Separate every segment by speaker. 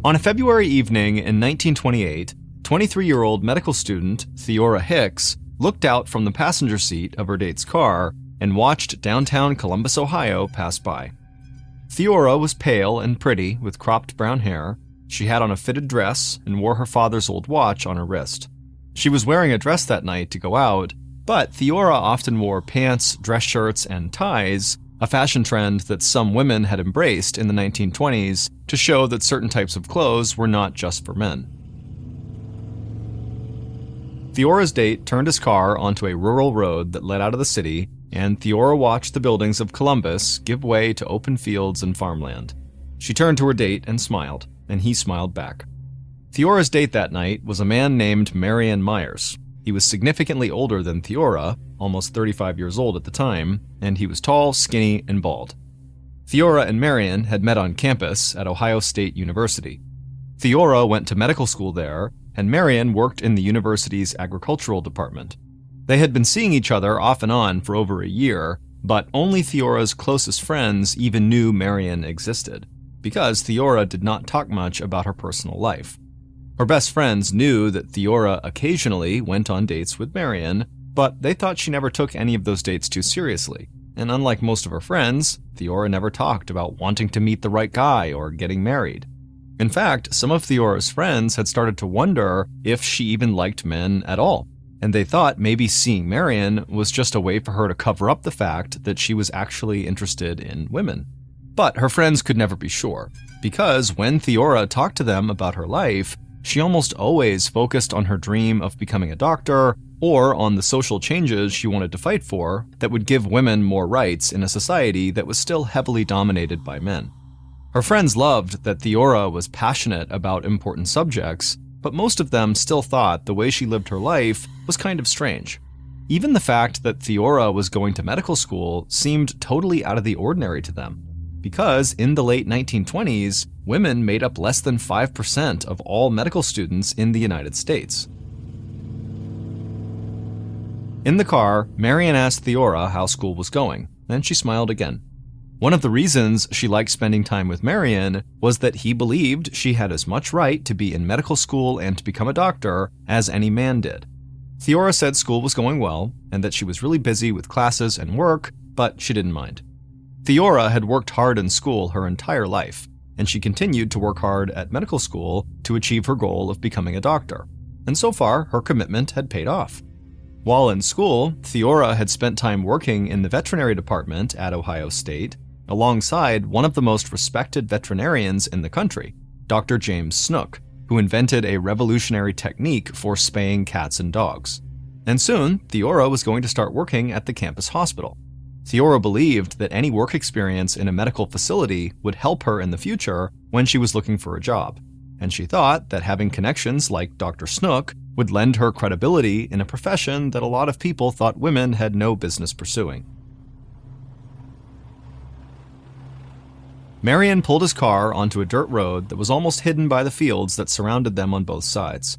Speaker 1: On a February evening in 1928, 23-year-old medical student Theora Hicks looked out from the passenger seat of her date's car and watched downtown Columbus, Ohio pass by. Theora was pale and pretty with cropped brown hair. She had on a fitted dress and wore her father's old watch on her wrist. She was wearing a dress that night to go out, but Theora often wore pants, dress shirts, and ties, a fashion trend that some women had embraced in the 1920s to show that certain types of clothes were not just for men. Theora's date turned his car onto a rural road that led out of the city, and Theora watched the buildings of Columbus give way to open fields and farmland. She turned to her date and smiled, and he smiled back. Theora's date that night was a man named Marion Myers. He was significantly older than Theora, almost 35 years old at the time, and he was tall, skinny, and bald. Theora and Marion had met on campus at Ohio State University. Theora went to medical school there, and Marion worked in the university's agricultural department. They had been seeing each other off and on for over a year, but only Theora's closest friends even knew Marion existed, because Theora did not talk much about her personal life. Her best friends knew that Theora occasionally went on dates with Marion, but they thought she never took any of those dates too seriously. And unlike most of her friends, Theora never talked about wanting to meet the right guy or getting married. In fact, some of Theora's friends had started to wonder if she even liked men at all, and they thought maybe seeing Marion was just a way for her to cover up the fact that she was actually interested in women. But her friends could never be sure, because when Theora talked to them about her life, she almost always focused on her dream of becoming a doctor or on the social changes she wanted to fight for that would give women more rights in a society that was still heavily dominated by men. Her friends loved that Theora was passionate about important subjects, but most of them still thought the way she lived her life was kind of strange. Even the fact that Theora was going to medical school seemed totally out of the ordinary to them, because in the late 1920s, women made up less than 5% of all medical students in the United States. In the car, Marion asked Theora how school was going, and she smiled again. One of the reasons she liked spending time with Marion was that he believed she had as much right to be in medical school and to become a doctor as any man did. Theora said school was going well, and that she was really busy with classes and work, but she didn't mind. Theora had worked hard in school her entire life, and she continued to work hard at medical school to achieve her goal of becoming a doctor. And so far, her commitment had paid off. While in school, Theora had spent time working in the veterinary department at Ohio State, alongside one of the most respected veterinarians in the country, Dr. James Snook, who invented a revolutionary technique for spaying cats and dogs. And soon, Theora was going to start working at the campus hospital. Theora believed that any work experience in a medical facility would help her in the future when she was looking for a job, and she thought that having connections like Dr. Snook would lend her credibility in a profession that a lot of people thought women had no business pursuing. Marion pulled his car onto a dirt road that was almost hidden by the fields that surrounded them on both sides.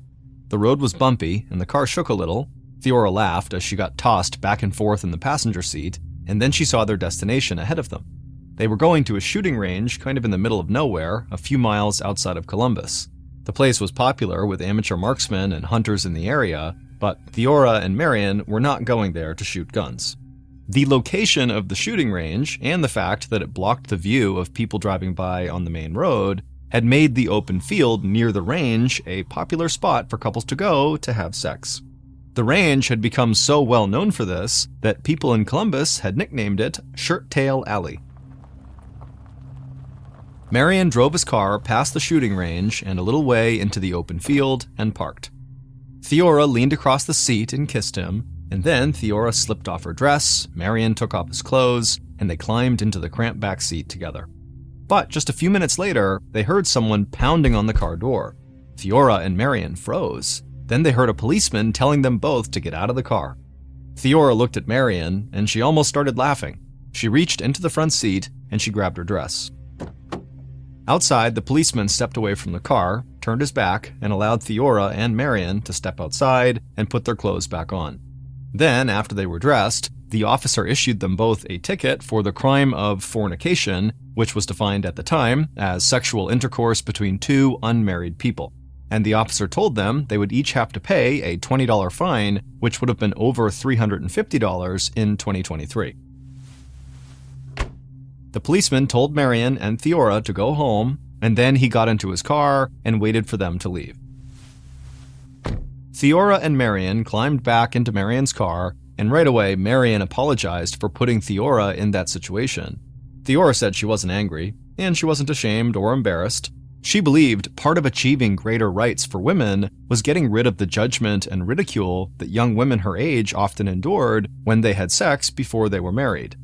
Speaker 1: The road was bumpy, and the car shook a little. Theora laughed as she got tossed back and forth in the passenger seat, and then she saw their destination ahead of them. They were going to a shooting range kind of in the middle of nowhere, a few miles outside of Columbus. The place was popular with amateur marksmen and hunters in the area, but Theora and Marion were not going there to shoot guns. The location of the shooting range, and the fact that it blocked the view of people driving by on the main road, had made the open field near the range a popular spot for couples to go to have sex. The range had become so well known for this that people in Columbus had nicknamed it Shirt Tail Alley. Marion drove his car past the shooting range and a little way into the open field and parked. Theora leaned across the seat and kissed him, and then Theora slipped off her dress, Marion took off his clothes, and they climbed into the cramped back seat together. But just a few minutes later, they heard someone pounding on the car door. Theora and Marion froze. Then they heard a policeman telling them both to get out of the car. Theora looked at Marion, and she almost started laughing. She reached into the front seat, and she grabbed her dress. Outside, the policeman stepped away from the car, turned his back, and allowed Theora and Marion to step outside and put their clothes back on. Then, after they were dressed, the officer issued them both a ticket for the crime of fornication, which was defined at the time as sexual intercourse between two unmarried people. And the officer told them they would each have to pay a $20 fine, which would have been over $350 in 2023. The policeman told Marion and Theora to go home, and then he got into his car and waited for them to leave. Theora and Marion climbed back into Marion's car, and right away Marion apologized for putting Theora in that situation. Theora said she wasn't angry, and she wasn't ashamed or embarrassed. She believed part of achieving greater rights for women was getting rid of the judgment and ridicule that young women her age often endured when they had sex before they were married.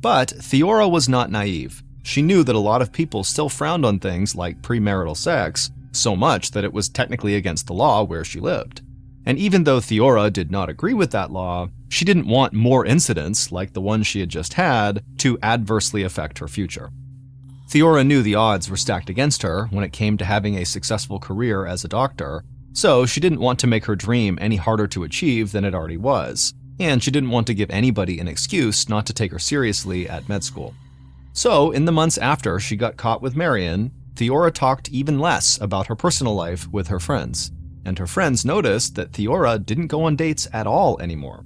Speaker 1: But Theora was not naive. She knew that a lot of people still frowned on things like premarital sex, so much that it was technically against the law where she lived. And even though Theora did not agree with that law, she didn't want more incidents like the one she had just had to adversely affect her future. Theora knew the odds were stacked against her when it came to having a successful career as a doctor, so she didn't want to make her dream any harder to achieve than it already was, and she didn't want to give anybody an excuse not to take her seriously at med school. So, in the months after she got caught with Marion, Theora talked even less about her personal life with her friends, and her friends noticed that Theora didn't go on dates at all anymore.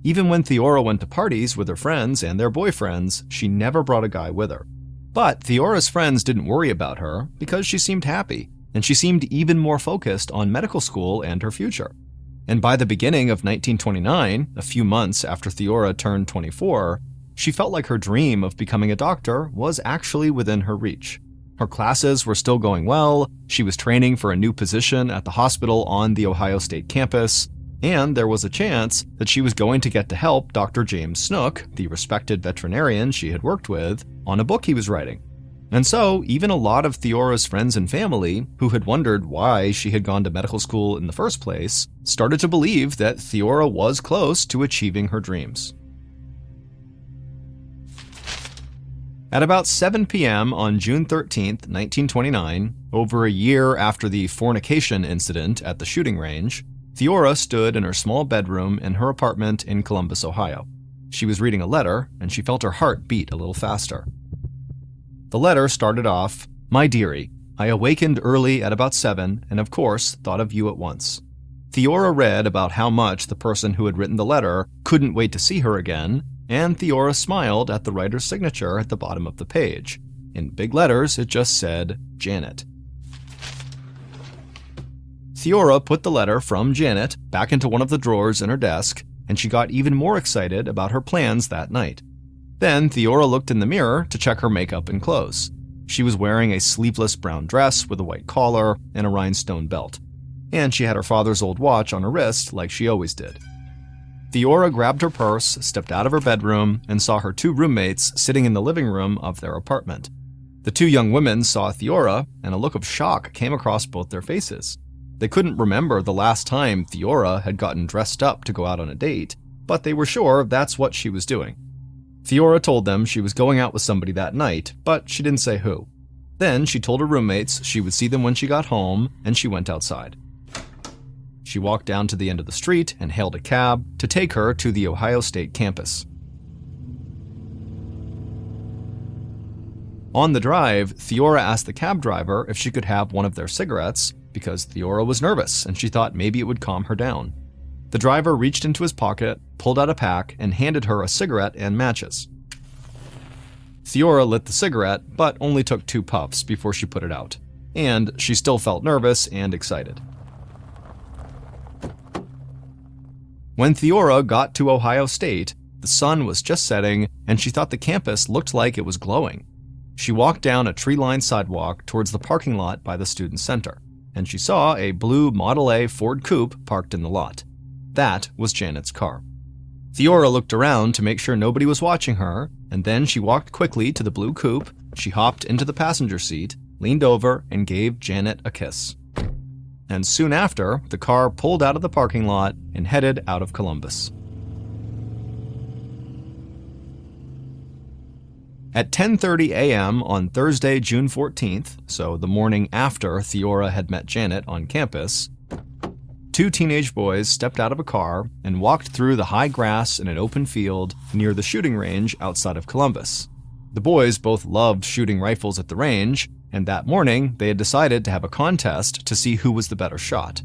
Speaker 1: Even when Theora went to parties with her friends and their boyfriends, she never brought a guy with her. But Theora's friends didn't worry about her because she seemed happy, and she seemed even more focused on medical school and her future. And by the beginning of 1929, a few months after Theora turned 24, she felt like her dream of becoming a doctor was actually within her reach. Her classes were still going well, she was training for a new position at the hospital on the Ohio State campus, and there was a chance that she was going to get to help Dr. James Snook, the respected veterinarian she had worked with, on a book he was writing. And so, even a lot of Theora's friends and family, who had wondered why she had gone to medical school in the first place, started to believe that Theora was close to achieving her dreams. At about 7 p.m. on June 13, 1929, over a year after the fornication incident at the shooting range, Theora stood in her small bedroom in her apartment in Columbus, Ohio. She was reading a letter, and she felt her heart beat a little faster. The letter started off, "My dearie, I awakened early at about 7 and of course thought of you at once." Theora read about how much the person who had written the letter couldn't wait to see her again, and Theora smiled at the writer's signature at the bottom of the page. In big letters, it just said, Janet. Theora put the letter from Janet back into one of the drawers in her desk, and she got even more excited about her plans that night. Then Theora looked in the mirror to check her makeup and clothes. She was wearing a sleeveless brown dress with a white collar and a rhinestone belt, and she had her father's old watch on her wrist like she always did. Theora grabbed her purse, stepped out of her bedroom, and saw her two roommates sitting in the living room of their apartment. The two young women saw Theora, and a look of shock came across both their faces. They couldn't remember the last time Theora had gotten dressed up to go out on a date, but they were sure that's what she was doing. Theora told them she was going out with somebody that night, but she didn't say who. Then she told her roommates she would see them when she got home, and she went outside. She walked down to the end of the street and hailed a cab to take her to the Ohio State campus. On the drive, Theora asked the cab driver if she could have one of their cigarettes because Theora was nervous and she thought maybe it would calm her down. The driver reached into his pocket, pulled out a pack, and handed her a cigarette and matches. Theora lit the cigarette, but only took 2 puffs before she put it out, and she still felt nervous and excited. When Theora got to Ohio State, the sun was just setting, and she thought the campus looked like it was glowing. She walked down a tree-lined sidewalk towards the parking lot by the student center, and she saw a blue Model A Ford Coupe parked in the lot. That was Janet's car. Theora looked around to make sure nobody was watching her, and then she walked quickly to the blue coupe, she hopped into the passenger seat, leaned over, and gave Janet a kiss. And soon after, the car pulled out of the parking lot and headed out of Columbus. At 10:30 a.m. on Thursday, June 14th, so the morning after Theora had met Janet on campus, Two teenage boys stepped out of a car and walked through the high grass in an open field near the shooting range outside of Columbus. The boys both loved shooting rifles at the range, and that morning they had decided to have a contest to see who was the better shot.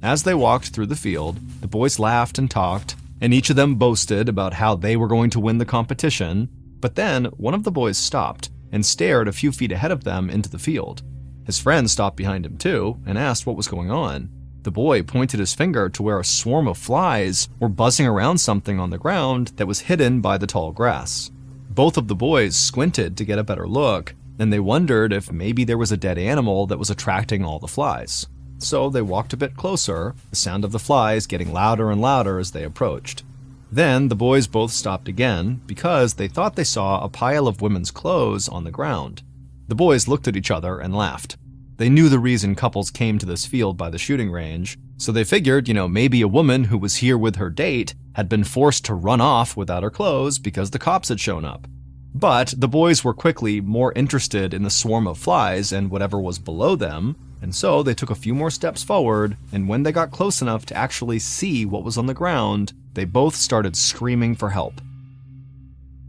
Speaker 1: As they walked through the field, the boys laughed and talked, and each of them boasted about how they were going to win the competition, but then one of the boys stopped and stared a few feet ahead of them into the field. His friend stopped behind him too and asked what was going on. The boy pointed his finger to where a swarm of flies were buzzing around something on the ground that was hidden by the tall grass. Both of the boys squinted to get a better look, and they wondered if maybe there was a dead animal that was attracting all the flies. So they walked a bit closer, the sound of the flies getting louder and louder as they approached. Then the boys both stopped again because they thought they saw a pile of women's clothes on the ground. The boys looked at each other and laughed. They knew the reason couples came to this field by the shooting range, so they figured, maybe a woman who was here with her date had been forced to run off without her clothes because the cops had shown up. But the boys were quickly more interested in the swarm of flies and whatever was below them, and so they took a few more steps forward, and when they got close enough to actually see what was on the ground, they both started screaming for help.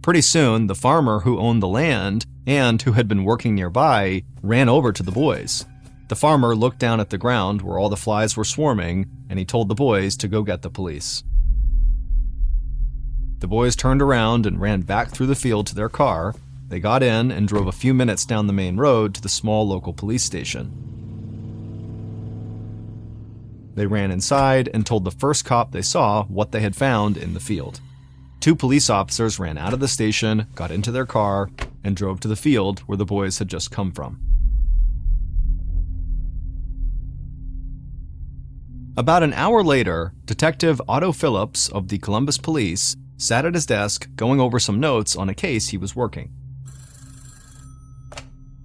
Speaker 1: Pretty soon, the farmer who owned the land and who had been working nearby ran over to the boys. The farmer looked down at the ground where all the flies were swarming, and he told the boys to go get the police. The boys turned around and ran back through the field to their car. They got in and drove a few minutes down the main road to the small local police station. They ran inside and told the first cop they saw what they had found in the field. Two police officers ran out of the station, got into their car, and drove to the field where the boys had just come from. About an hour later, Detective Otto Phillips of the Columbus Police sat at his desk going over some notes on a case he was working.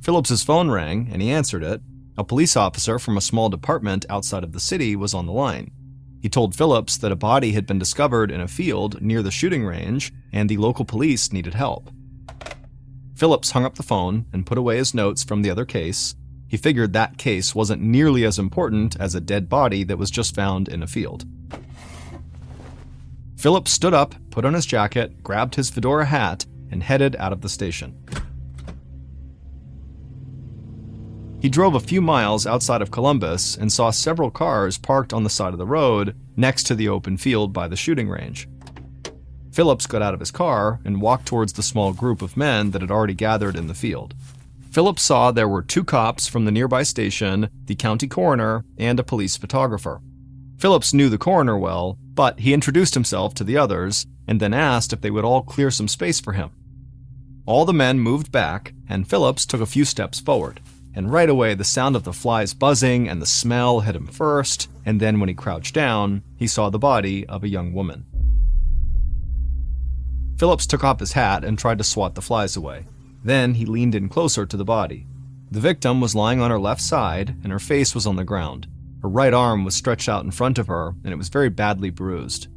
Speaker 1: Phillips's phone rang and he answered it. A police officer from a small department outside of the city was on the line. He told Phillips that a body had been discovered in a field near the shooting range and the local police needed help. Phillips hung up the phone and put away his notes from the other case. He figured that case wasn't nearly as important as a dead body that was just found in a field. Phillips stood up, put on his jacket, grabbed his fedora hat, and headed out of the station. He drove a few miles outside of Columbus and saw several cars parked on the side of the road next to the open field by the shooting range. Phillips got out of his car and walked towards the small group of men that had already gathered in the field. Phillips saw there were two cops from the nearby station, the county coroner, and a police photographer. Phillips knew the coroner well, but he introduced himself to the others and then asked if they would all clear some space for him. All the men moved back, and Phillips took a few steps forward. And right away, the sound of the flies buzzing and the smell hit him first, and then when he crouched down, he saw the body of a young woman. Phillips took off his hat and tried to swat the flies away. Then he leaned in closer to the body. The victim was lying on her left side, and her face was on the ground. Her right arm was stretched out in front of her, and it was very badly bruised.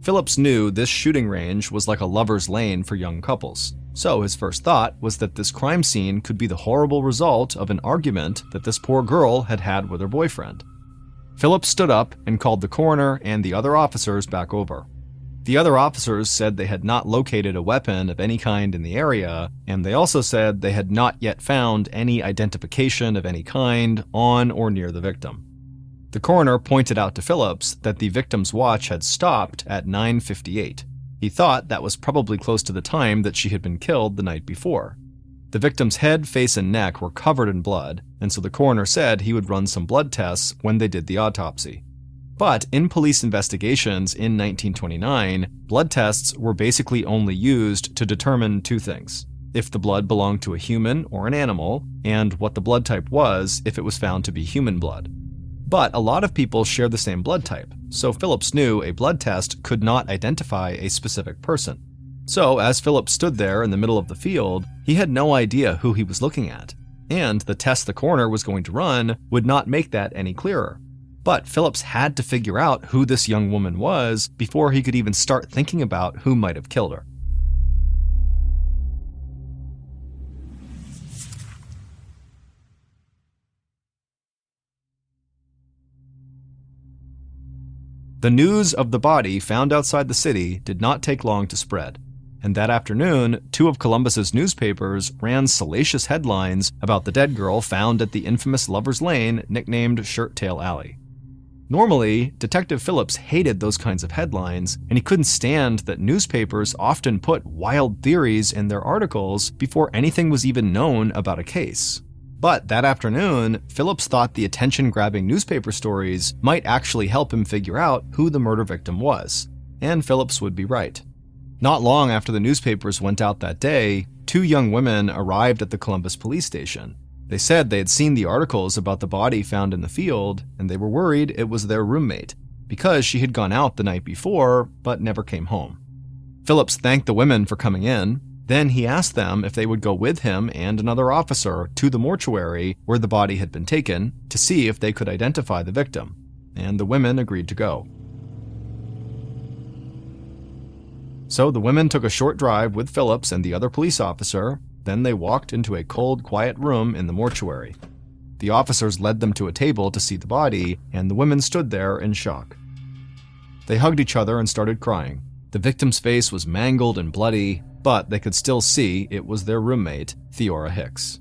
Speaker 1: Phillips knew this shooting range was like a lover's lane for young couples. So his first thought was that this crime scene could be the horrible result of an argument that this poor girl had had with her boyfriend. Phillips stood up and called the coroner and the other officers back over. The other officers said they had not located a weapon of any kind in the area, and they also said they had not yet found any identification of any kind on or near the victim. The coroner pointed out to Phillips that the victim's watch had stopped at 9:58. He thought that was probably close to the time that she had been killed the night before. The victim's head, face, and neck were covered in blood, and so the coroner said he would run some blood tests when they did the autopsy. But in police investigations in 1929, blood tests were basically only used to determine two things: if the blood belonged to a human or an animal, and what the blood type was if it was found to be human blood. But a lot of people share the same blood type, so Phillips knew a blood test could not identify a specific person. So as Phillips stood there in the middle of the field, he had no idea who he was looking at, and the test the coroner was going to run would not make that any clearer. But Phillips had to figure out who this young woman was before he could even start thinking about who might have killed her. The news of the body found outside the city did not take long to spread, and that afternoon, 2 of Columbus's newspapers ran salacious headlines about the dead girl found at the infamous Lover's Lane nicknamed Shirt Tail Alley. Normally, Detective Phillips hated those kinds of headlines, and he couldn't stand that newspapers often put wild theories in their articles before anything was even known about a case. But that afternoon, Phillips thought the attention-grabbing newspaper stories might actually help him figure out who the murder victim was. And Phillips would be right. Not long after the newspapers went out that day, 2 young women arrived at the Columbus police station. They said they had seen the articles about the body found in the field, and they were worried it was their roommate, because she had gone out the night before, but never came home. Phillips thanked the women for coming in. Then he asked them if they would go with him and another officer to the mortuary where the body had been taken to see if they could identify the victim, and the women agreed to go. So the women took a short drive with Phillips and the other police officer. Then they walked into a cold, quiet room in the mortuary. The officers led them to a table to see the body, and the women stood there in shock. They hugged each other and started crying. The victim's face was mangled and bloody, but they could still see it was their roommate, Theora Hicks.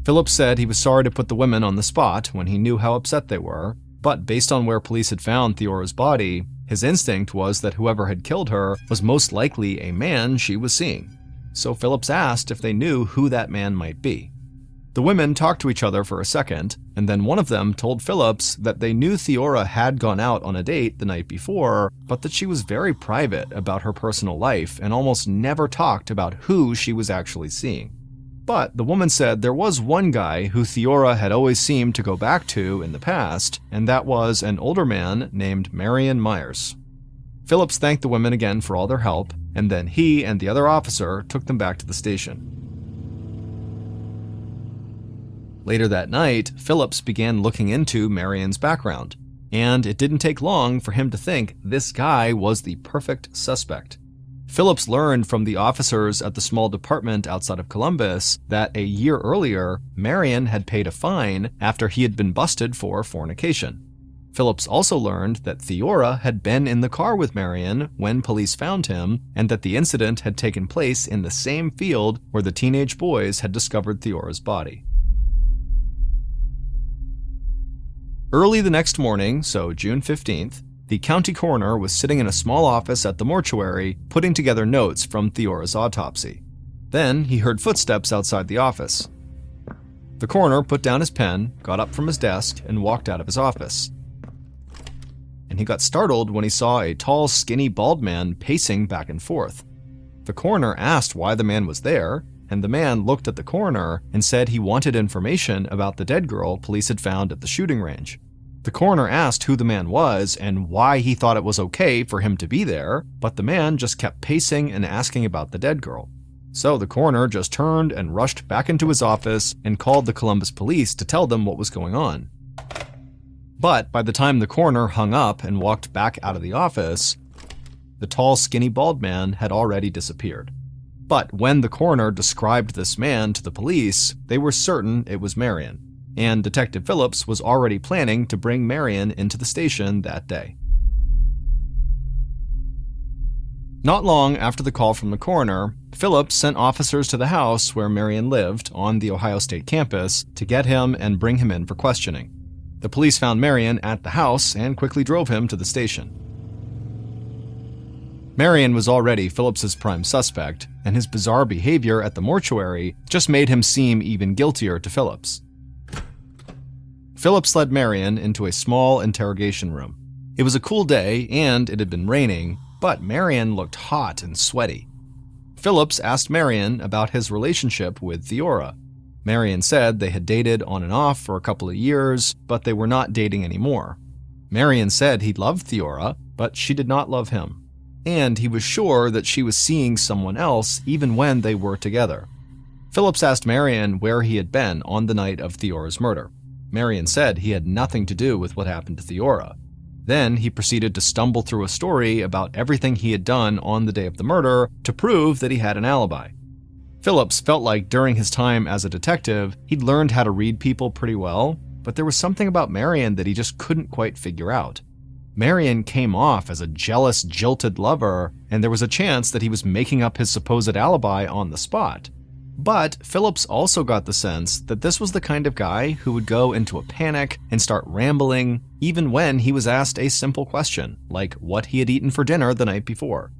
Speaker 1: Phillips said he was sorry to put the women on the spot when he knew how upset they were, but based on where police had found Theora's body, his instinct was that whoever had killed her was most likely a man she was seeing. So Phillips asked if they knew who that man might be. The women talked to each other for a second, and then one of them told Phillips that they knew Theora had gone out on a date the night before, but that she was very private about her personal life and almost never talked about who she was actually seeing. But the woman said there was one guy who Theora had always seemed to go back to in the past, and that was an older man named Marion Myers. Phillips thanked the women again for all their help, and then he and the other officer took them back to the station. Later that night, Phillips began looking into Marion's background, and it didn't take long for him to think this guy was the perfect suspect. Phillips learned from the officers at the small department outside of Columbus that a year earlier, Marion had paid a fine after he had been busted for fornication. Phillips also learned that Theora had been in the car with Marion when police found him, and that the incident had taken place in the same field where the teenage boys had discovered Theora's body. Early the next morning, so June 15th, the county coroner was sitting in a small office at the mortuary, putting together notes from Theora's autopsy. Then he heard footsteps outside the office. The coroner put down his pen, got up from his desk, and walked out of his office. And he got startled when he saw a tall, skinny, bald man pacing back and forth. The coroner asked why the man was there, and the man looked at the coroner and said he wanted information about the dead girl police had found at the shooting range. The coroner asked who the man was and why he thought it was okay for him to be there, but the man just kept pacing and asking about the dead girl. So the coroner just turned and rushed back into his office and called the Columbus police to tell them what was going on. But by the time the coroner hung up and walked back out of the office, the tall, skinny, bald man had already disappeared. But when the coroner described this man to the police, they were certain it was Marion, and Detective Phillips was already planning to bring Marion into the station that day. Not long after the call from the coroner, Phillips sent officers to the house where Marion lived on the Ohio State campus to get him and bring him in for questioning. The police found Marion at the house and quickly drove him to the station. Marion was already Phillips's prime suspect, and his bizarre behavior at the mortuary just made him seem even guiltier to Phillips. Phillips led Marion into a small interrogation room. It was a cool day, and it had been raining, but Marion looked hot and sweaty. Phillips asked Marion about his relationship with Theora. Marion said they had dated on and off for a couple of years, but they were not dating anymore. Marion said he loved Theora, but she did not love him. And he was sure that she was seeing someone else even when they were together. Phillips asked Marion where he had been on the night of Theora's murder. Marion said he had nothing to do with what happened to Theora. Then he proceeded to stumble through a story about everything he had done on the day of the murder to prove that he had an alibi. Phillips felt like during his time as a detective, he'd learned how to read people pretty well, but there was something about Marion that he just couldn't quite figure out. Marion came off as a jealous, jilted lover, and there was a chance that he was making up his supposed alibi on the spot. But Phillips also got the sense that this was the kind of guy who would go into a panic and start rambling, even when he was asked a simple question, like what he had eaten for dinner the night before.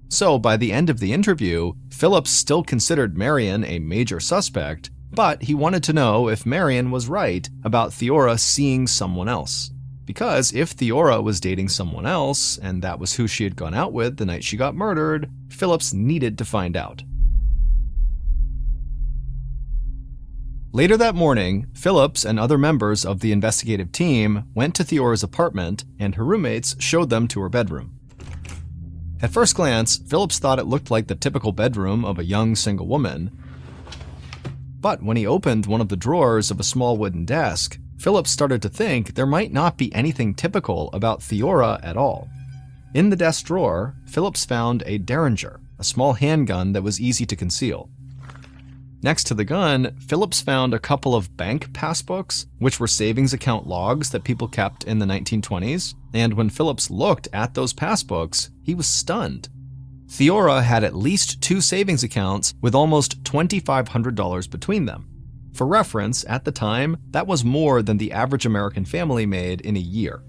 Speaker 1: So by the end of the interview, Phillips still considered Marion a major suspect, but he wanted to know if Marion was right about Theora seeing someone else. Because if Theora was dating someone else, and that was who she had gone out with the night she got murdered, Phillips needed to find out. Later that morning, Phillips and other members of the investigative team went to Theora's apartment, and her roommates showed them to her bedroom. At first glance, Phillips thought it looked like the typical bedroom of a young single woman. But when he opened one of the drawers of a small wooden desk, Phillips started to think there might not be anything typical about Theora at all. In the desk drawer, Phillips found a Derringer, a small handgun that was easy to conceal. Next to the gun, Phillips found a couple of bank passbooks, which were savings account logs that people kept in the 1920s, and when Phillips looked at those passbooks, he was stunned. Theora had at least 2 savings accounts with almost $2,500 between them. For reference, at the time, that was more than the average American family made in a year.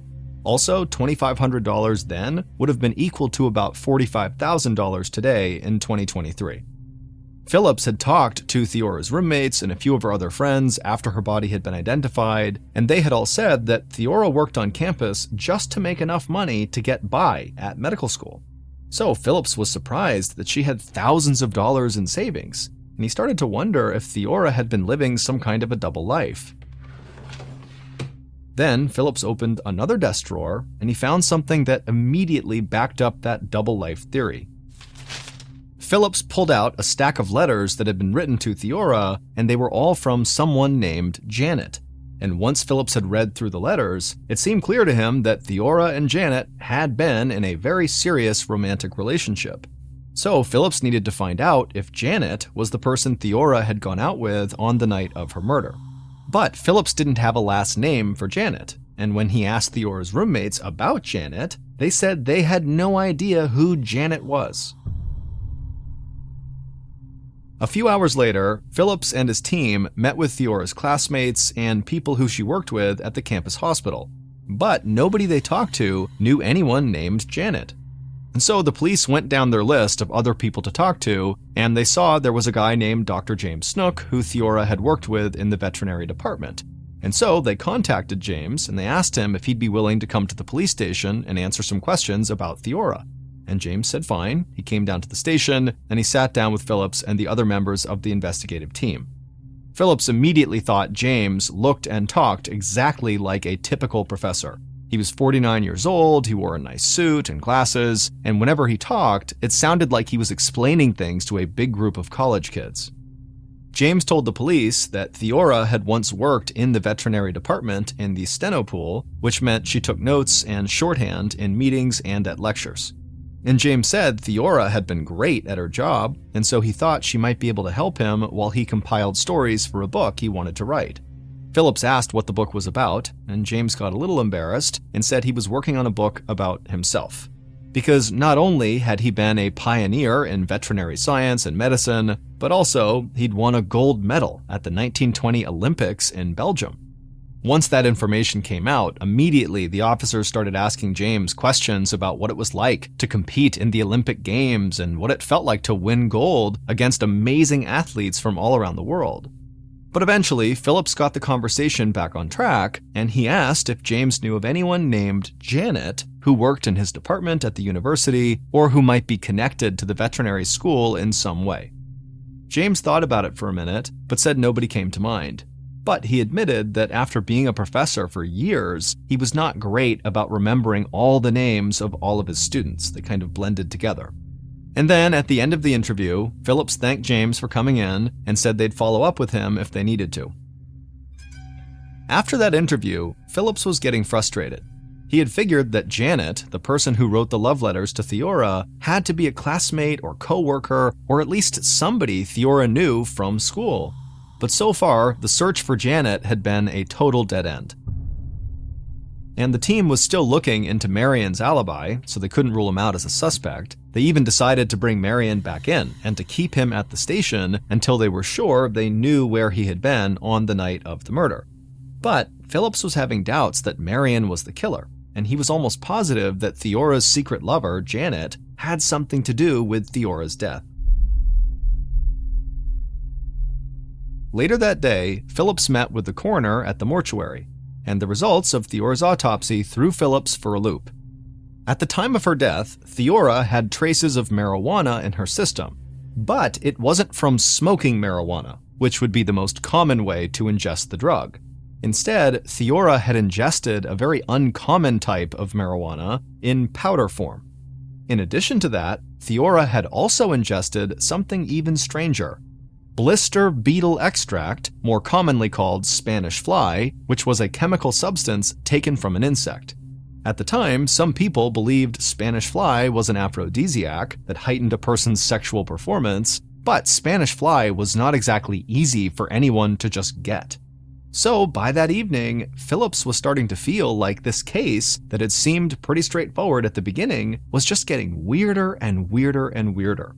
Speaker 1: Also, $2,500 then would have been equal to about $45,000 today in 2023. Phillips had talked to Theora's roommates and a few of her other friends after her body had been identified, and they had all said that Theora worked on campus just to make enough money to get by at medical school. So Phillips was surprised that she had thousands of dollars in savings, and he started to wonder if Theora had been living some kind of a double life. Then Phillips opened another desk drawer, and he found something that immediately backed up that double life theory. Phillips pulled out a stack of letters that had been written to Theora, and they were all from someone named Janet. And once Phillips had read through the letters, it seemed clear to him that Theora and Janet had been in a very serious romantic relationship. So Phillips needed to find out if Janet was the person Theora had gone out with on the night of her murder. But Phillips didn't have a last name for Janet, and when he asked Theora's roommates about Janet, they said they had no idea who Janet was. A few hours later, Phillips and his team met with Theora's classmates and people who she worked with at the campus hospital. But nobody they talked to knew anyone named Janet. And so the police went down their list of other people to talk to, and they saw there was a guy named Dr. James Snook who Theora had worked with in the veterinary department. And so they contacted James and they asked him if he'd be willing to come to the police station and answer some questions about Theora. And James said fine. He came down to the station, and he sat down with Phillips and the other members of the investigative team. Phillips immediately thought James looked and talked exactly like a typical professor. He was 49 years old, he wore a nice suit and glasses, and whenever he talked, it sounded like he was explaining things to a big group of college kids. James told the police that Theora had once worked in the veterinary department in the steno pool, which meant she took notes and shorthand in meetings and at lectures. And James said Theora had been great at her job, and so he thought she might be able to help him while he compiled stories for a book he wanted to write. Phillips asked what the book was about, and James got a little embarrassed and said he was working on a book about himself. Because not only had he been a pioneer in veterinary science and medicine, but also he'd won a gold medal at the 1920 Olympics in Belgium. Once that information came out, immediately the officers started asking James questions about what it was like to compete in the Olympic Games and what it felt like to win gold against amazing athletes from all around the world. But eventually, Phillips got the conversation back on track, and he asked if James knew of anyone named Janet who worked in his department at the university or who might be connected to the veterinary school in some way. James thought about it for a minute, but said nobody came to mind. But he admitted that after being a professor for years, he was not great about remembering all the names of all of his students. They kind of blended together. And then at the end of the interview, Phillips thanked James for coming in and said they'd follow up with him if they needed to. After that interview, Phillips was getting frustrated. He had figured that Janet, the person who wrote the love letters to Theora, had to be a classmate or coworker or at least somebody Theora knew from school. But so far, the search for Janet had been a total dead end. And the team was still looking into Marion's alibi, so they couldn't rule him out as a suspect. They even decided to bring Marion back in and to keep him at the station until they were sure they knew where he had been on the night of the murder. But Phillips was having doubts that Marion was the killer, and he was almost positive that Theora's secret lover, Janet, had something to do with Theora's death. Later that day, Phillips met with the coroner at the mortuary, and the results of Theora's autopsy threw Phillips for a loop. At the time of her death, Theora had traces of marijuana in her system, but it wasn't from smoking marijuana, which would be the most common way to ingest the drug. Instead, Theora had ingested a very uncommon type of marijuana in powder form. In addition to that, Theora had also ingested something even stranger: blister beetle extract, more commonly called Spanish fly, which was a chemical substance taken from an insect. At the time, some people believed Spanish fly was an aphrodisiac that heightened a person's sexual performance, but Spanish fly was not exactly easy for anyone to just get. So by that evening, Phillips was starting to feel like this case that had seemed pretty straightforward at the beginning was just getting weirder and weirder and weirder.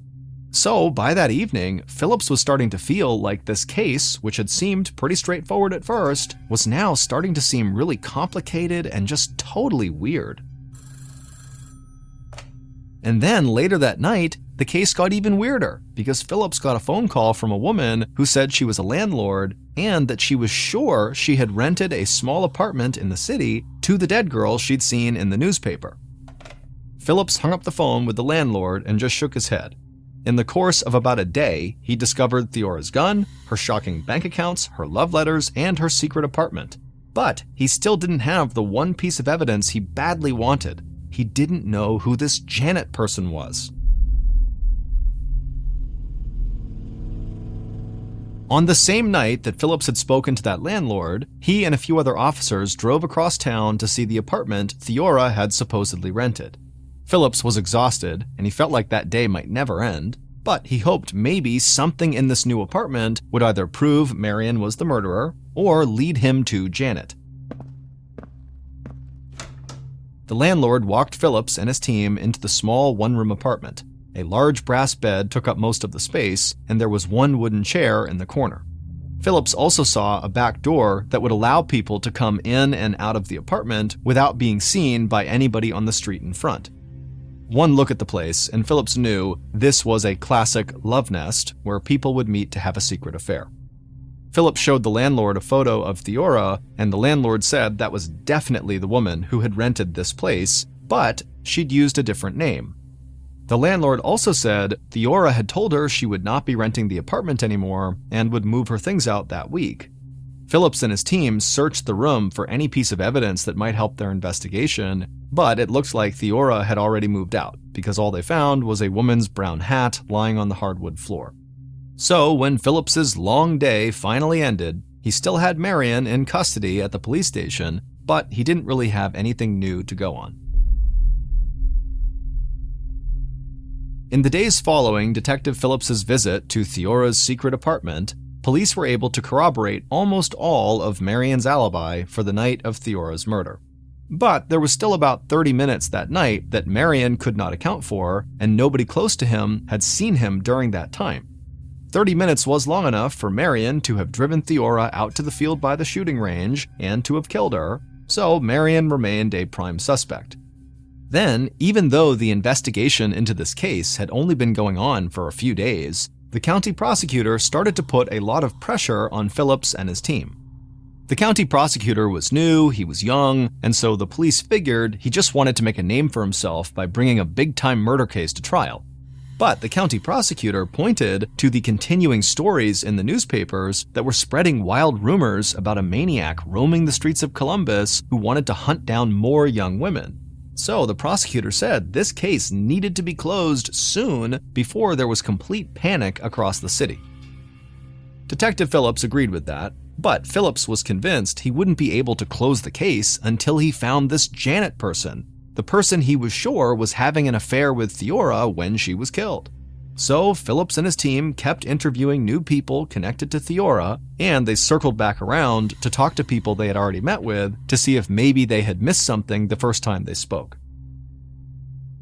Speaker 1: So by that evening, Phillips was starting to feel like this case, which had seemed pretty straightforward at first, was now starting to seem really complicated and just totally weird. And then later that night, the case got even weirder because Phillips got a phone call from a woman who said she was a landlord and that she was sure she had rented a small apartment in the city to the dead girl she'd seen in the newspaper. Phillips hung up the phone with the landlord and just shook his head. In the course of about a day, he discovered Theora's gun, her shocking bank accounts, her love letters, and her secret apartment. But he still didn't have the one piece of evidence he badly wanted. He didn't know who this Janet person was. On the same night that Phillips had spoken to that landlord, he and a few other officers drove across town to see the apartment Theora had supposedly rented. Phillips was exhausted, and he felt like that day might never end, but he hoped maybe something in this new apartment would either prove Marion was the murderer or lead him to Janet. The landlord walked Phillips and his team into the small one-room apartment. A large brass bed took up most of the space, and there was one wooden chair in the corner. Phillips also saw a back door that would allow people to come in and out of the apartment without being seen by anybody on the street in front. One look at the place, and Phillips knew this was a classic love nest where people would meet to have a secret affair. Phillips showed the landlord a photo of Theora, and the landlord said that was definitely the woman who had rented this place, but she'd used a different name. The landlord also said Theora had told her she would not be renting the apartment anymore and would move her things out that week. Phillips and his team searched the room for any piece of evidence that might help their investigation, but it looked like Theora had already moved out because all they found was a woman's brown hat lying on the hardwood floor. So when Phillips's long day finally ended, he still had Marion in custody at the police station, but he didn't really have anything new to go on. In the days following Detective Phillips's visit to Theora's secret apartment, police were able to corroborate almost all of Marion's alibi for the night of Theora's murder. But there was still about 30 minutes that night that Marion could not account for, and nobody close to him had seen him during that time. 30 minutes was long enough for Marion to have driven Theora out to the field by the shooting range and to have killed her, so Marion remained a prime suspect. Then, even though the investigation into this case had only been going on for a few days, the county prosecutor started to put a lot of pressure on Phillips and his team. The county prosecutor was new, he was young, and so the police figured he just wanted to make a name for himself by bringing a big-time murder case to trial. But the county prosecutor pointed to the continuing stories in the newspapers that were spreading wild rumors about a maniac roaming the streets of Columbus who wanted to hunt down more young women. So the prosecutor said this case needed to be closed soon before there was complete panic across the city. Detective Phillips agreed with that, but Phillips was convinced he wouldn't be able to close the case until he found this Janet person, the person he was sure was having an affair with Theora when she was killed. So Phillips and his team kept interviewing new people connected to Theora, and they circled back around to talk to people they had already met with to see if maybe they had missed something the first time they spoke.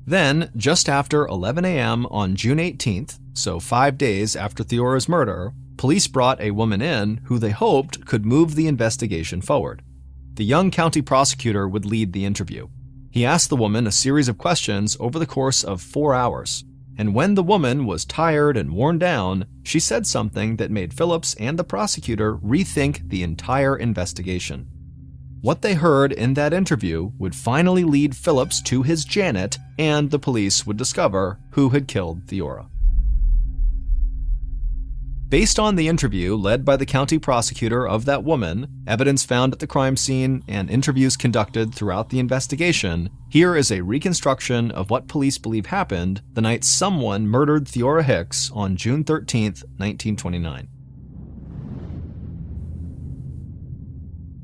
Speaker 1: Then, just after 11 a.m. on June 18th, so 5 days after Theora's murder, police brought a woman in who they hoped could move the investigation forward. The young county prosecutor would lead the interview. He asked the woman a series of questions over the course of 4 hours, and when the woman was tired and worn down, she said something that made Phillips and the prosecutor rethink the entire investigation. What they heard in that interview would finally lead Phillips to his Janet, and the police would discover who had killed Theora. Based on the interview led by the county prosecutor of that woman, evidence found at the crime scene, and interviews conducted throughout the investigation, here is a reconstruction of what police believe happened the night someone murdered Theora Hicks on June 13, 1929.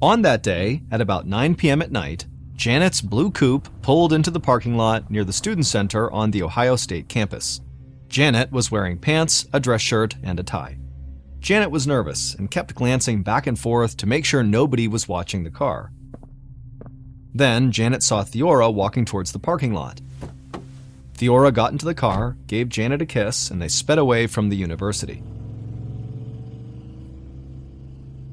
Speaker 1: On that day, at about 9 p.m. at night, Janet's blue coupe pulled into the parking lot near the Student Center on the Ohio State campus. Janet was wearing pants, a dress shirt, and a tie. Janet was nervous and kept glancing back and forth to make sure nobody was watching the car. Then Janet saw Theora walking towards the parking lot. Theora got into the car, gave Janet a kiss, and they sped away from the university.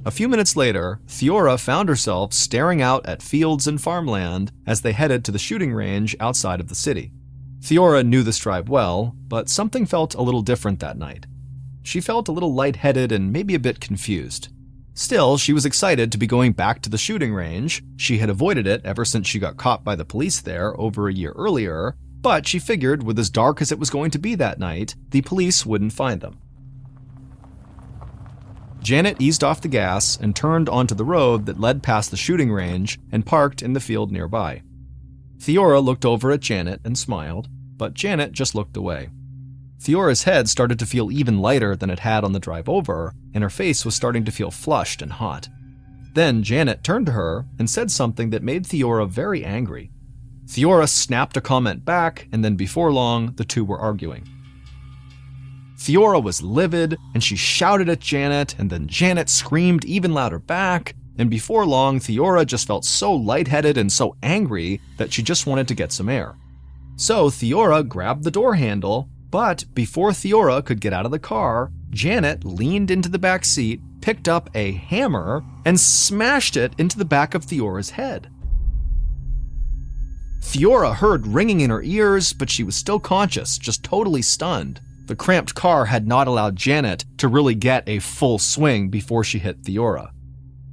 Speaker 1: A few minutes later, Theora found herself staring out at fields and farmland as they headed to the shooting range outside of the city. Theora knew this drive well, but something felt a little different that night. She felt a little lightheaded and maybe a bit confused. Still, she was excited to be going back to the shooting range. She had avoided it ever since she got caught by the police there over a year earlier, but she figured with as dark as it was going to be that night, the police wouldn't find them. Janet eased off the gas and turned onto the road that led past the shooting range and parked in the field nearby. Theora looked over at Janet and smiled, but Janet just looked away. Theora's head started to feel even lighter than it had on the drive over, and her face was starting to feel flushed and hot. Then Janet turned to her and said something that made Theora very angry. Theora snapped a comment back, and then before long, the two were arguing. Theora was livid, and she shouted at Janet, and then Janet screamed even louder back, and before long, Theora just felt so lightheaded and so angry that she just wanted to get some air. So Theora grabbed the door handle, but before Theora could get out of the car, Janet leaned into the back seat, picked up a hammer, and smashed it into the back of Theora's head. Theora heard ringing in her ears, but she was still conscious, just totally stunned. The cramped car had not allowed Janet to really get a full swing before she hit Theora.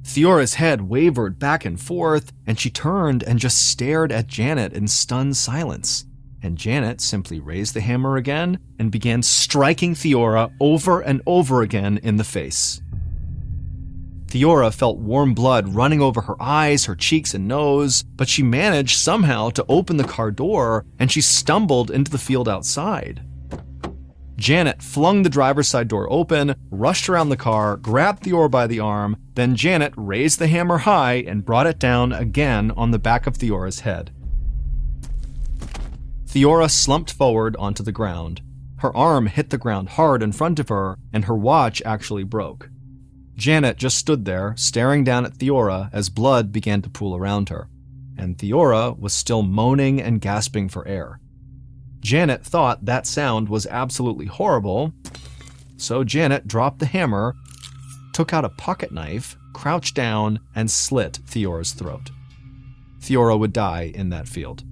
Speaker 1: Theora's head wavered back and forth, and she turned and just stared at Janet in stunned silence. And Janet simply raised the hammer again and began striking Theora over and over again in the face. Theora felt warm blood running over her eyes, her cheeks, and nose, but she managed somehow to open the car door, and she stumbled into the field outside. Janet flung the driver's side door open, rushed around the car, grabbed Theora by the arm, then Janet raised the hammer high and brought it down again on the back of Theora's head. Theora slumped forward onto the ground. Her arm hit the ground hard in front of her, and her watch actually broke. Janet just stood there, staring down at Theora as blood began to pool around her, and Theora was still moaning and gasping for air. Janet thought that sound was absolutely horrible, so Janet dropped the hammer, took out a pocket knife, crouched down, and slit Theora's throat. Theora would die in that field.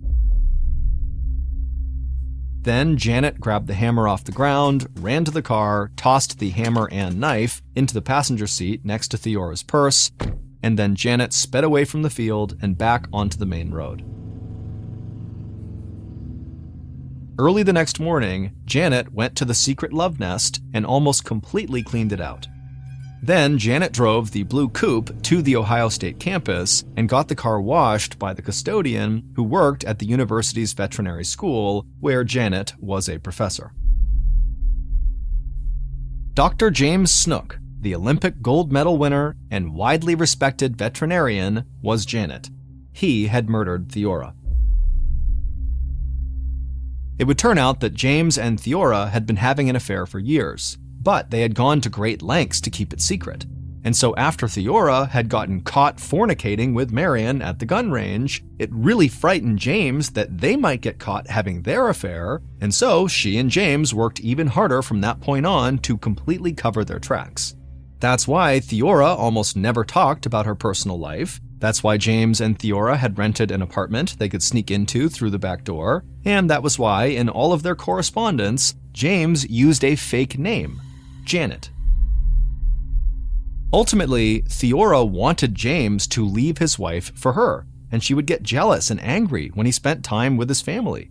Speaker 1: Then Janet grabbed the hammer off the ground, ran to the car, tossed the hammer and knife into the passenger seat next to Theora's purse, and then Janet sped away from the field and back onto the main road. Early the next morning, Janet went to the secret love nest and almost completely cleaned it out. Then Janet drove the blue coupe to the Ohio State campus and got the car washed by the custodian who worked at the university's veterinary school, where Janet was a professor. Dr. James Snook, the Olympic gold medal winner and widely respected veterinarian, was Janet. He had murdered Theora. It would turn out that James and Theora had been having an affair for years, but they had gone to great lengths to keep it secret. And so after Theora had gotten caught fornicating with Marion at the gun range, it really frightened James that they might get caught having their affair, and so she and James worked even harder from that point on to completely cover their tracks. That's why Theora almost never talked about her personal life. That's why James and Theora had rented an apartment they could sneak into through the back door, and that was why in all of their correspondence, James used a fake name, Janet. Ultimately, Theora wanted James to leave his wife for her, and she would get jealous and angry when he spent time with his family.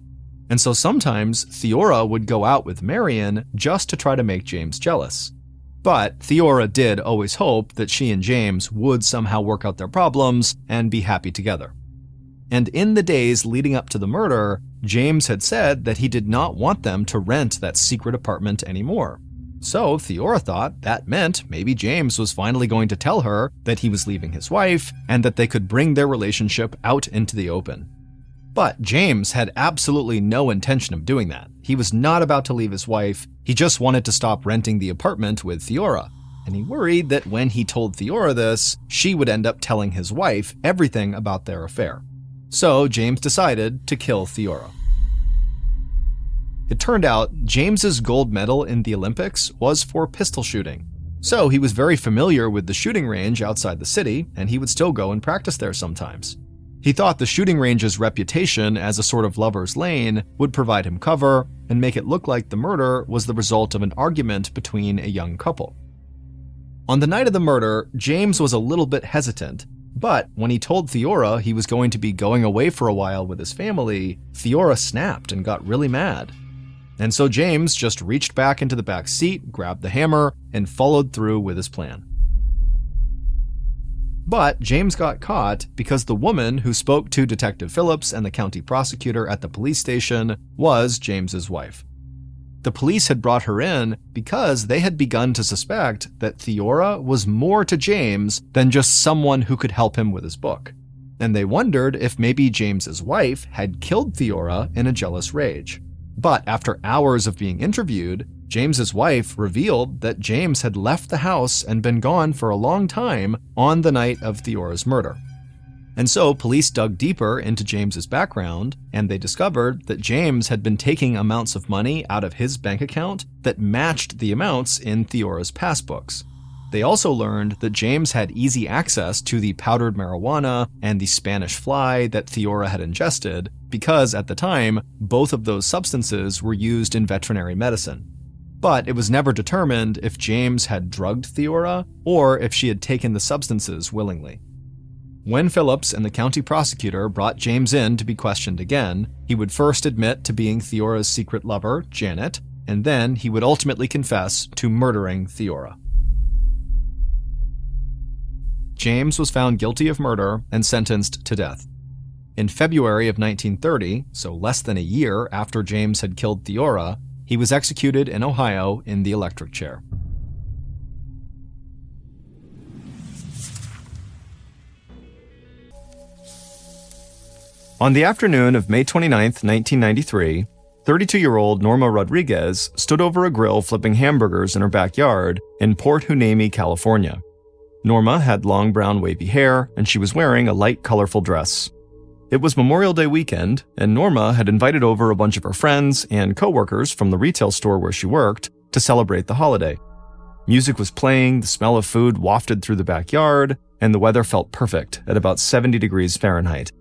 Speaker 1: And so sometimes Theora would go out with Marion just to try to make James jealous. But Theora did always hope that she and James would somehow work out their problems and be happy together. And in the days leading up to the murder, James had said that he did not want them to rent that secret apartment anymore. So Theora thought that meant maybe James was finally going to tell her that he was leaving his wife and that they could bring their relationship out into the open. But James had absolutely no intention of doing that. He was not about to leave his wife. He just wanted to stop renting the apartment with Theora. And he worried that when he told Theora this, she would end up telling his wife everything about their affair. So James decided to kill Theora. It turned out James's gold medal in the Olympics was for pistol shooting. So he was very familiar with the shooting range outside the city, and he would still go and practice there sometimes. He thought the shooting range's reputation as a sort of lover's lane would provide him cover and make it look like the murder was the result of an argument between a young couple. On the night of the murder, James was a little bit hesitant, but when he told Theora he was going to be going away for a while with his family, Theora snapped and got really mad. And so James just reached back into the back seat, grabbed the hammer, and followed through with his plan. But James got caught because the woman who spoke to Detective Phillips and the county prosecutor at the police station was James's wife. The police had brought her in because they had begun to suspect that Theora was more to James than just someone who could help him with his book. And they wondered if maybe James's wife had killed Theora in a jealous rage. But after hours of being interviewed, James's wife revealed that James had left the house and been gone for a long time on the night of Theora's murder. And so police dug deeper into James's background, and they discovered that James had been taking amounts of money out of his bank account that matched the amounts in Theora's passbooks. They also learned that James had easy access to the powdered marijuana and the Spanish fly that Theora had ingested because, at the time, both of those substances were used in veterinary medicine. But it was never determined if James had drugged Theora or if she had taken the substances willingly. When Phillips and the county prosecutor brought James in to be questioned again, he would first admit to being Theora's secret lover, Janet, and then he would ultimately confess to murdering Theora. James was found guilty of murder and sentenced to death. In February of 1930, so less than a year after James had killed Theora, he was executed in Ohio in the electric chair. On the afternoon of May 29, 1993, 32-year-old Norma Rodriguez stood over a grill flipping hamburgers in her backyard in Port Hueneme, California. Norma had long brown wavy hair, and she was wearing a light, colorful dress. It was Memorial Day weekend, and Norma had invited over a bunch of her friends and coworkers from the retail store where she worked to celebrate the holiday. Music was playing, the smell of food wafted through the backyard, and the weather felt perfect at about 70 degrees Fahrenheit.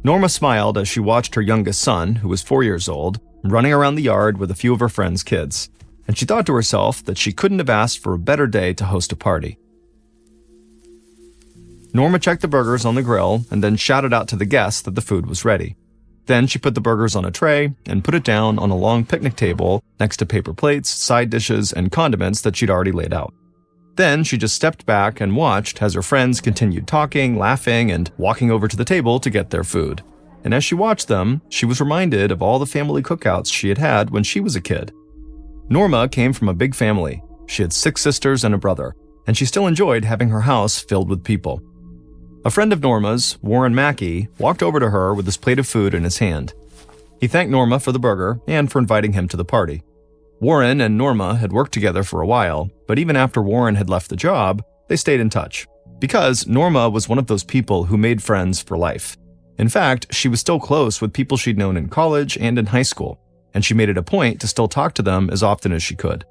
Speaker 1: Norma smiled as she watched her youngest son, who was 4 years old, running around the yard with a few of her friends' kids, and she thought to herself that she couldn't have asked for a better day to host a party. Norma checked the burgers on the grill and then shouted out to the guests that the food was ready. Then she put the burgers on a tray and put it down on a long picnic table next to paper plates, side dishes, and condiments that she'd already laid out. Then she just stepped back and watched as her friends continued talking, laughing, and walking over to the table to get their food. And as she watched them, she was reminded of all the family cookouts she had had when she was a kid. Norma came from a big family. She had 6 sisters and a brother, and she still enjoyed having her house filled with people. A friend of Norma's, Warren Mackey, walked over to her with his plate of food in his hand. He thanked Norma for the burger and for inviting him to the party. Warren and Norma had worked together for a while, but even after Warren had left the job, they stayed in touch. Because Norma was one of those people who made friends for life. In fact, she was still close with people she'd known in college and in high school, and she made it a point to still talk to them as often as she could.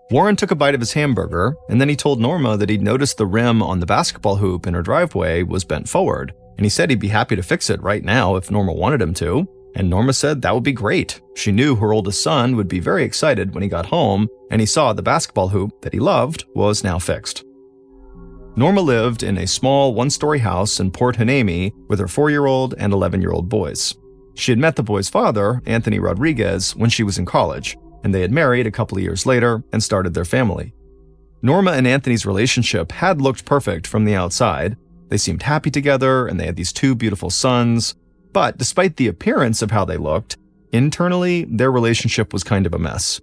Speaker 1: Warren took a bite of his hamburger, and then he told Norma that he'd noticed the rim on the basketball hoop in her driveway was bent forward, and he said he'd be happy to fix it right now if Norma wanted him to, and Norma said that would be great. She knew her oldest son would be very excited when he got home, and he saw the basketball hoop that he loved was now fixed. Norma lived in a small one-story house in Port Hueneme with her 4-year-old and 11-year-old boys. She had met the boys' father, Anthony Rodriguez, when she was in college, and they had married a couple of years later and started their family. Norma and Anthony's relationship had looked perfect from the outside. They seemed happy together, and they had these 2 beautiful sons. But despite the appearance of how they looked, internally, their relationship was kind of a mess.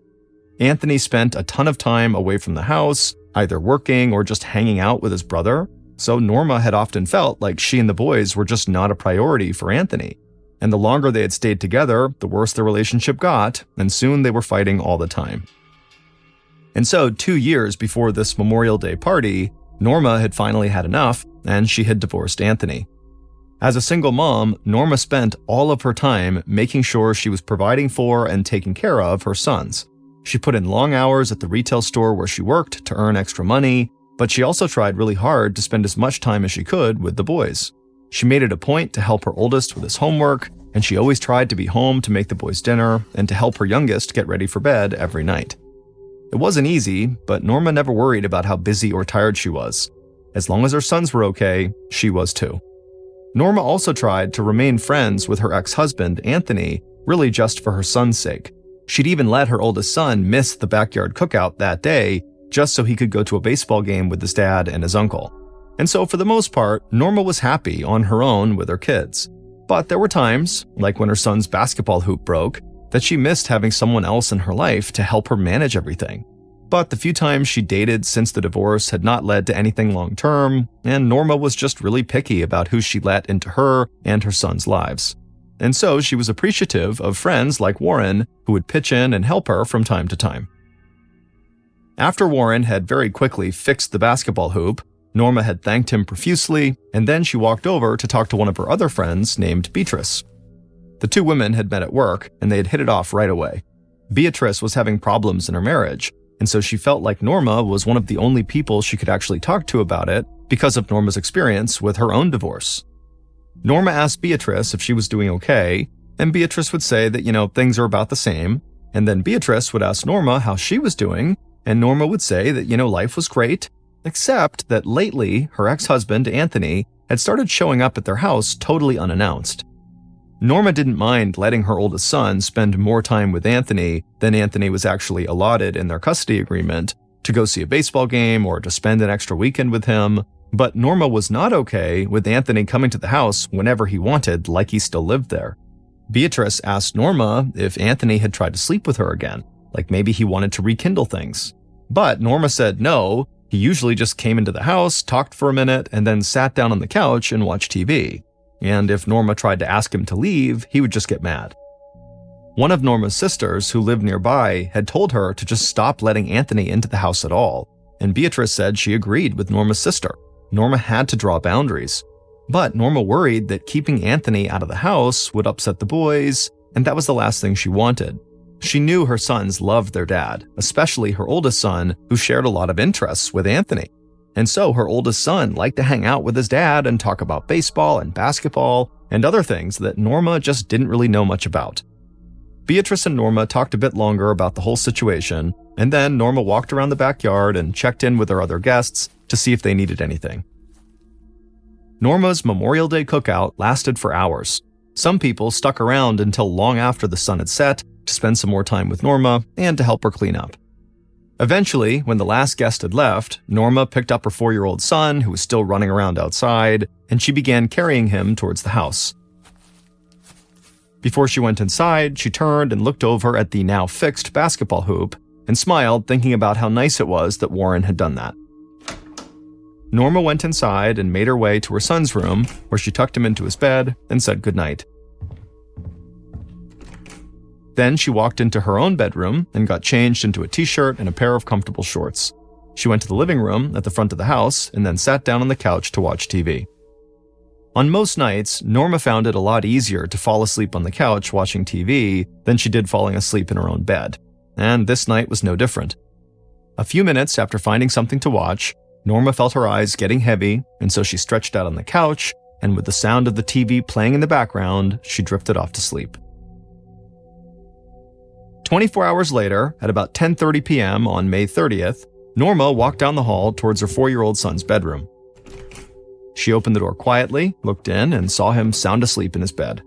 Speaker 1: Anthony spent a ton of time away from the house, either working or just hanging out with his brother, so Norma had often felt like she and the boys were just not a priority for Anthony. And the longer they had stayed together, the worse their relationship got, and soon they were fighting all the time. And so 2 years before this Memorial Day party, Norma had finally had enough, and she had divorced Anthony. As a single mom, Norma spent all of her time making sure she was providing for and taking care of her sons. She put in long hours at the retail store where she worked to earn extra money, but she also tried really hard to spend as much time as she could with the boys. She made it a point to help her oldest with his homework, and she always tried to be home to make the boys dinner and to help her youngest get ready for bed every night. It wasn't easy, but Norma never worried about how busy or tired she was. As long as her sons were okay, she was too. Norma also tried to remain friends with her ex-husband, Anthony, really just for her son's sake. She'd even let her oldest son miss the backyard cookout that day just so he could go to a baseball game with his dad and his uncle. And so for the most part, Norma was happy on her own with her kids. But there were times, like when her son's basketball hoop broke, that she missed having someone else in her life to help her manage everything. But the few times she dated since the divorce had not led to anything long-term, and Norma was just really picky about who she let into her and her son's lives. And so she was appreciative of friends like Warren who would pitch in and help her from time to time. After Warren had very quickly fixed the basketball hoop, Norma had thanked him profusely, and then she walked over to talk to one of her other friends named Beatrice. The 2 women had met at work, and they had hit it off right away. Beatrice was having problems in her marriage, and so she felt like Norma was one of the only people she could actually talk to about it because of Norma's experience with her own divorce. Norma asked Beatrice if she was doing okay, and Beatrice would say that, things are about the same, and then Beatrice would ask Norma how she was doing, and Norma would say that, life was great, except that lately her ex-husband, Anthony, had started showing up at their house totally unannounced. Norma didn't mind letting her oldest son spend more time with Anthony than Anthony was actually allotted in their custody agreement to go see a baseball game or to spend an extra weekend with him, but Norma was not okay with Anthony coming to the house whenever he wanted, like he still lived there. Beatrice asked Norma if Anthony had tried to sleep with her again, like maybe he wanted to rekindle things. But Norma said no, he usually just came into the house, talked for a minute, and then sat down on the couch and watched TV. And if Norma tried to ask him to leave, he would just get mad. One of Norma's sisters, who lived nearby, had told her to just stop letting Anthony into the house at all, and Beatrice said she agreed with Norma's sister. Norma had to draw boundaries. But Norma worried that keeping Anthony out of the house would upset the boys, and that was the last thing she wanted. She knew her sons loved their dad, especially her oldest son, who shared a lot of interests with Anthony. And so her oldest son liked to hang out with his dad and talk about baseball and basketball and other things that Norma just didn't really know much about. Beatrice and Norma talked a bit longer about the whole situation, and then Norma walked around the backyard and checked in with her other guests to see if they needed anything. Norma's Memorial Day cookout lasted for hours. Some people stuck around until long after the sun had set to spend some more time with Norma and to help her clean up. Eventually, when the last guest had left, Norma picked up her 4-year-old son, who was still running around outside, and she began carrying him towards the house. Before she went inside, she turned and looked over at the now fixed basketball hoop and smiled, thinking about how nice it was that Warren had done that. Norma went inside and made her way to her son's room, where she tucked him into his bed and said goodnight. Then she walked into her own bedroom and got changed into a t-shirt and a pair of comfortable shorts. She went to the living room at the front of the house and then sat down on the couch to watch TV. On most nights, Norma found it a lot easier to fall asleep on the couch watching TV than she did falling asleep in her own bed. And this night was no different. A few minutes after finding something to watch, Norma felt her eyes getting heavy, and so she stretched out on the couch, and with the sound of the TV playing in the background, she drifted off to sleep. 24 hours later, at about 10:30 p.m. on May 30th, Norma walked down the hall towards her 4-year-old son's bedroom. She opened the door quietly, looked in, and saw him sound asleep in his bed.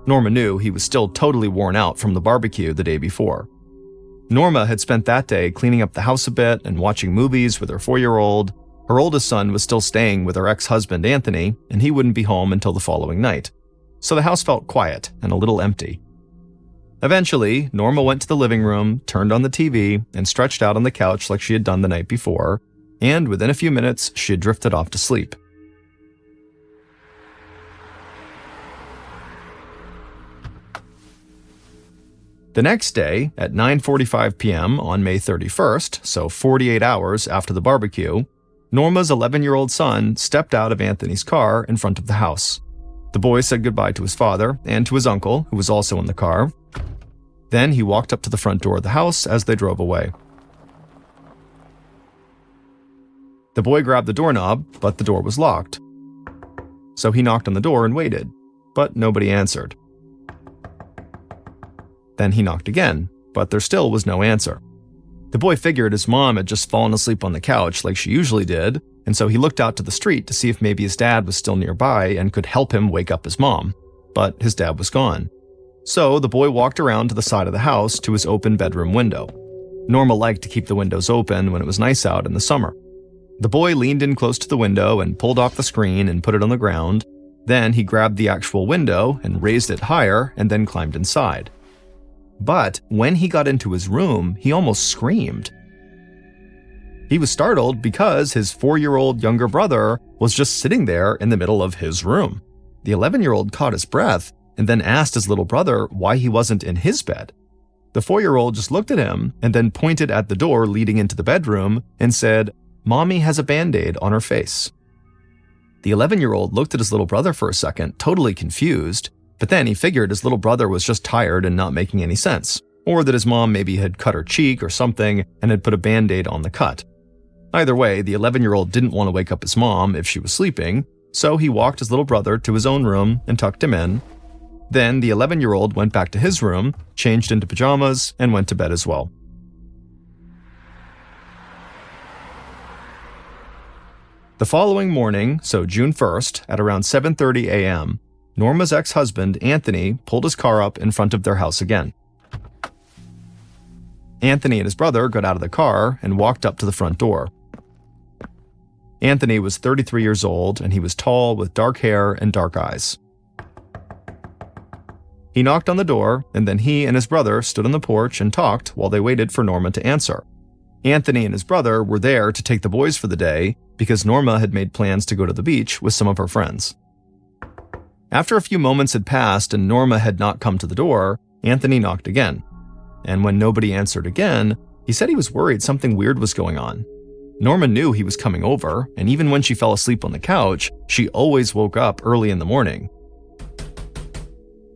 Speaker 1: Norma knew he was still totally worn out from the barbecue the day before. Norma had spent that day cleaning up the house a bit and watching movies with her 4-year-old. Her oldest son was still staying with her ex-husband Anthony, and he wouldn't be home until the following night. So the house felt quiet and a little empty. Eventually, Norma went to the living room, turned on the TV, and stretched out on the couch like she had done the night before, and within a few minutes, she had drifted off to sleep. The next day, at 9:45 p.m. on May 31st, so 48 hours after the barbecue, Norma's 11-year-old son stepped out of Anthony's car in front of the house. The boy said goodbye to his father and to his uncle, who was also in the car. Then he walked up to the front door of the house as they drove away. The boy grabbed the doorknob, but the door was locked. So he knocked on the door and waited, but nobody answered. Then he knocked again, but there still was no answer. The boy figured his mom had just fallen asleep on the couch like she usually did, and so he looked out to the street to see if maybe his dad was still nearby and could help him wake up his mom. But his dad was gone. So the boy walked around to the side of the house to his open bedroom window. Norma liked to keep the windows open when it was nice out in the summer. The boy leaned in close to the window and pulled off the screen and put it on the ground. Then he grabbed the actual window and raised it higher and then climbed inside. But when he got into his room, he almost screamed. He was startled because his 4-year-old younger brother was just sitting there in the middle of his room. The 11-year-old caught his breath and then asked his little brother why he wasn't in his bed. The 4-year-old just looked at him and then pointed at the door leading into the bedroom and said, "Mommy has a Band-Aid on her face." The 11-year-old looked at his little brother for a second, totally confused, but then he figured his little brother was just tired and not making any sense, or that his mom maybe had cut her cheek or something and had put a Band-Aid on the cut. Either way, the 11-year-old didn't want to wake up his mom if she was sleeping, so he walked his little brother to his own room and tucked him in. Then the 11-year-old went back to his room, changed into pajamas, and went to bed as well. The following morning, so June 1st, at around 7:30 a.m., Norma's ex-husband, Anthony, pulled his car up in front of their house again. Anthony and his brother got out of the car and walked up to the front door. Anthony was 33 years old, and he was tall with dark hair and dark eyes. He knocked on the door, and then he and his brother stood on the porch and talked while they waited for Norma to answer. Anthony and his brother were there to take the boys for the day because Norma had made plans to go to the beach with some of her friends. After a few moments had passed and Norma had not come to the door, Anthony knocked again. And when nobody answered again, he said he was worried something weird was going on. Norma knew he was coming over, and even when she fell asleep on the couch, she always woke up early in the morning.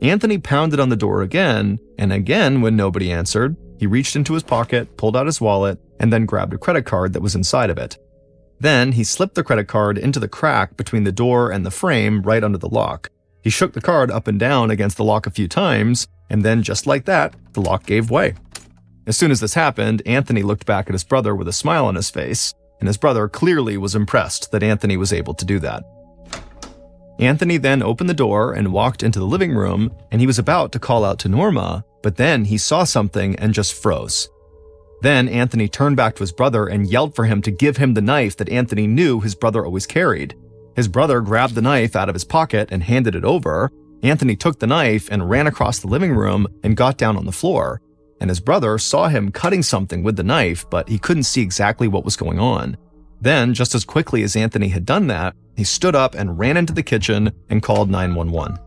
Speaker 1: Anthony pounded on the door again, and again when nobody answered, he reached into his pocket, pulled out his wallet, and then grabbed a credit card that was inside of it. Then he slipped the credit card into the crack between the door and the frame right under the lock. He shook the card up and down against the lock a few times, and then just like that, the lock gave way. As soon as this happened, Anthony looked back at his brother with a smile on his face, and his brother clearly was impressed that Anthony was able to do that. Anthony then opened the door and walked into the living room, and he was about to call out to Norma, but then he saw something and just froze. Then Anthony turned back to his brother and yelled for him to give him the knife that Anthony knew his brother always carried. His brother grabbed the knife out of his pocket and handed it over. Anthony took the knife and ran across the living room and got down on the floor. And his brother saw him cutting something with the knife, but he couldn't see exactly what was going on. Then, just as quickly as Anthony had done that, he stood up and ran into the kitchen and called 911.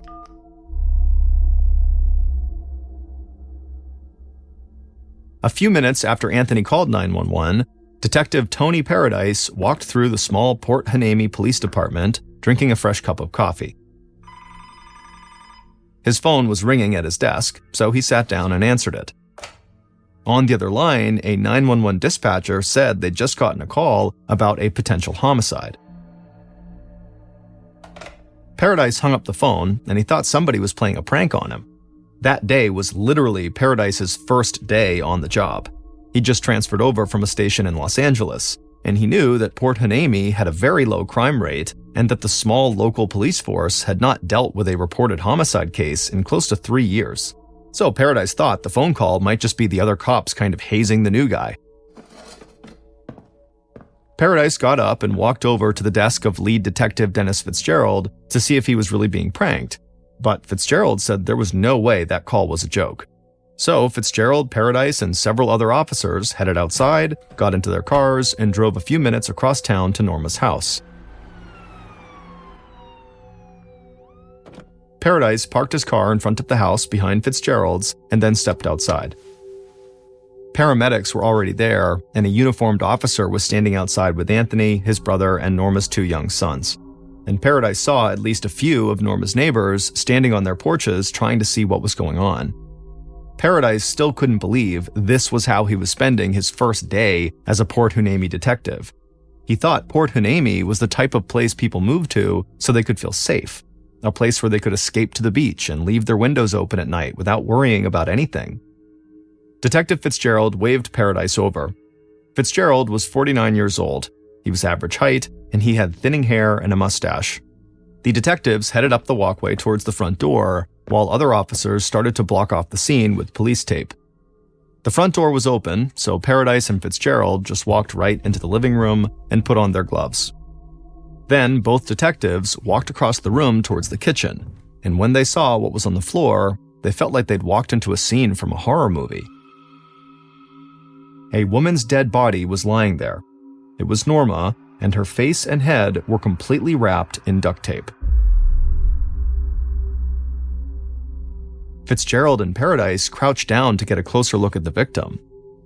Speaker 1: A few minutes after Anthony called 911, Detective Tony Paradise walked through the small Port Hueneme Police Department, drinking a fresh cup of coffee. His phone was ringing at his desk, so he sat down and answered it. On the other line, a 911 dispatcher said they'd just gotten a call about a potential homicide. Paradise hung up the phone, and he thought somebody was playing a prank on him. That day was literally Paradise's first day on the job. He just transferred over from a station in Los Angeles, and he knew that Port Hueneme had a very low crime rate and that the small local police force had not dealt with a reported homicide case in close to 3 years. So Paradise thought the phone call might just be the other cops kind of hazing the new guy. Paradise got up and walked over to the desk of lead detective Dennis Fitzgerald to see if he was really being pranked, but Fitzgerald said there was no way that call was a joke. So Fitzgerald, Paradise, and several other officers headed outside, got into their cars, and drove a few minutes across town to Norma's house. Paradise parked his car in front of the house behind Fitzgerald's and then stepped outside. Paramedics were already there, and a uniformed officer was standing outside with Anthony, his brother, and Norma's 2 young sons. And Paradise saw at least a few of Norma's neighbors standing on their porches trying to see what was going on. Paradise still couldn't believe this was how he was spending his first day as a Port Hueneme detective. He thought Port Hueneme was the type of place people moved to so they could feel safe, a place where they could escape to the beach and leave their windows open at night without worrying about anything. Detective Fitzgerald waved Paradise over. Fitzgerald was 49 years old. He was average height, and he had thinning hair and a mustache. The detectives headed up the walkway towards the front door, while other officers started to block off the scene with police tape. The front door was open, so Paradise and Fitzgerald just walked right into the living room and put on their gloves. Then both detectives walked across the room towards the kitchen, and when they saw what was on the floor, they felt like they'd walked into a scene from a horror movie. A woman's dead body was lying there. It was Norma, and her face and head were completely wrapped in duct tape. Fitzgerald and Paradise crouched down to get a closer look at the victim.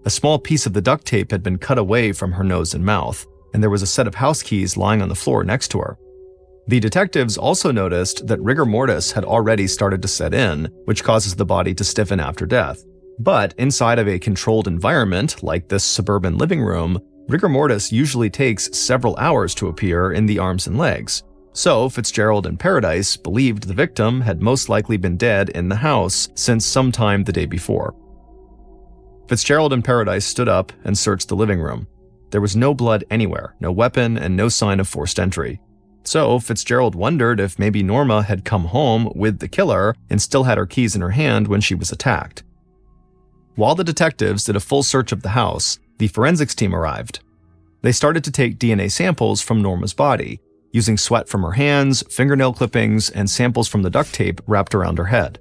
Speaker 1: A small piece of the duct tape had been cut away from her nose and mouth, and there was a set of house keys lying on the floor next to her. The detectives also noticed that rigor mortis had already started to set in, which causes the body to stiffen after death. But inside of a controlled environment, like this suburban living room, rigor mortis usually takes several hours to appear in the arms and legs. So Fitzgerald and Paradise believed the victim had most likely been dead in the house since sometime the day before. Fitzgerald and Paradise stood up and searched the living room. There was no blood anywhere, no weapon, and no sign of forced entry. So Fitzgerald wondered if maybe Norma had come home with the killer and still had her keys in her hand when she was attacked. While the detectives did a full search of the house, the forensics team arrived. They started to take DNA samples from Norma's body, using sweat from her hands, fingernail clippings, and samples from the duct tape wrapped around her head.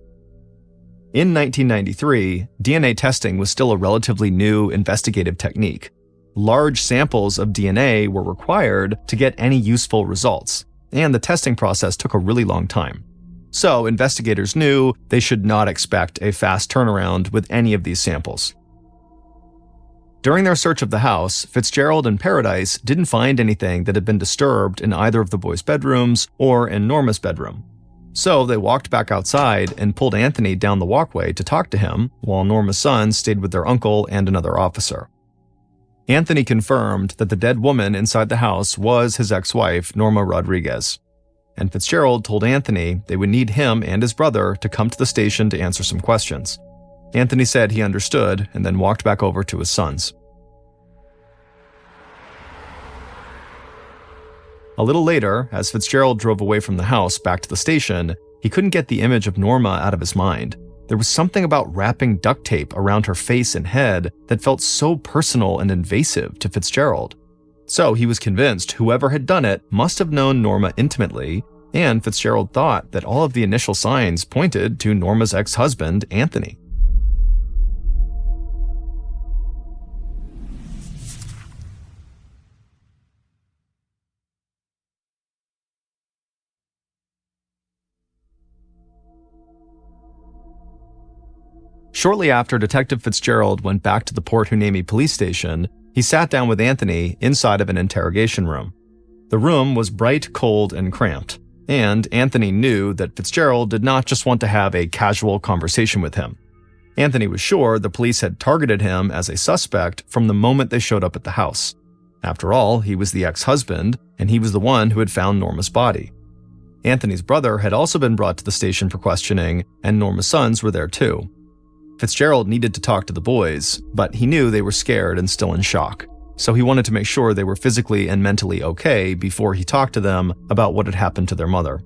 Speaker 1: In 1993, DNA testing was still a relatively new investigative technique. Large samples of DNA were required to get any useful results, and the testing process took a really long time. So investigators knew they should not expect a fast turnaround with any of these samples. During their search of the house, Fitzgerald and Paradise didn't find anything that had been disturbed in either of the boys' bedrooms or in Norma's bedroom. So they walked back outside and pulled Anthony down the walkway to talk to him, while Norma's sons stayed with their uncle and another officer. Anthony confirmed that the dead woman inside the house was his ex-wife, Norma Rodriguez. And Fitzgerald told Anthony they would need him and his brother to come to the station to answer some questions. Anthony said he understood and then walked back over to his sons. A little later, as Fitzgerald drove away from the house back to the station, he couldn't get the image of Norma out of his mind. There was something about wrapping duct tape around her face and head that felt so personal and invasive to Fitzgerald. So he was convinced whoever had done it must have known Norma intimately, and Fitzgerald thought that all of the initial signs pointed to Norma's ex-husband, Anthony. Shortly after Detective Fitzgerald went back to the Port Hueneme police station, he sat down with Anthony inside of an interrogation room. The room was bright, cold, and cramped, and Anthony knew that Fitzgerald did not just want to have a casual conversation with him. Anthony was sure the police had targeted him as a suspect from the moment they showed up at the house. After all, he was the ex-husband, and he was the one who had found Norma's body. Anthony's brother had also been brought to the station for questioning, and Norma's sons were there too. Fitzgerald needed to talk to the boys, but he knew they were scared and still in shock, so he wanted to make sure they were physically and mentally okay before he talked to them about what had happened to their mother.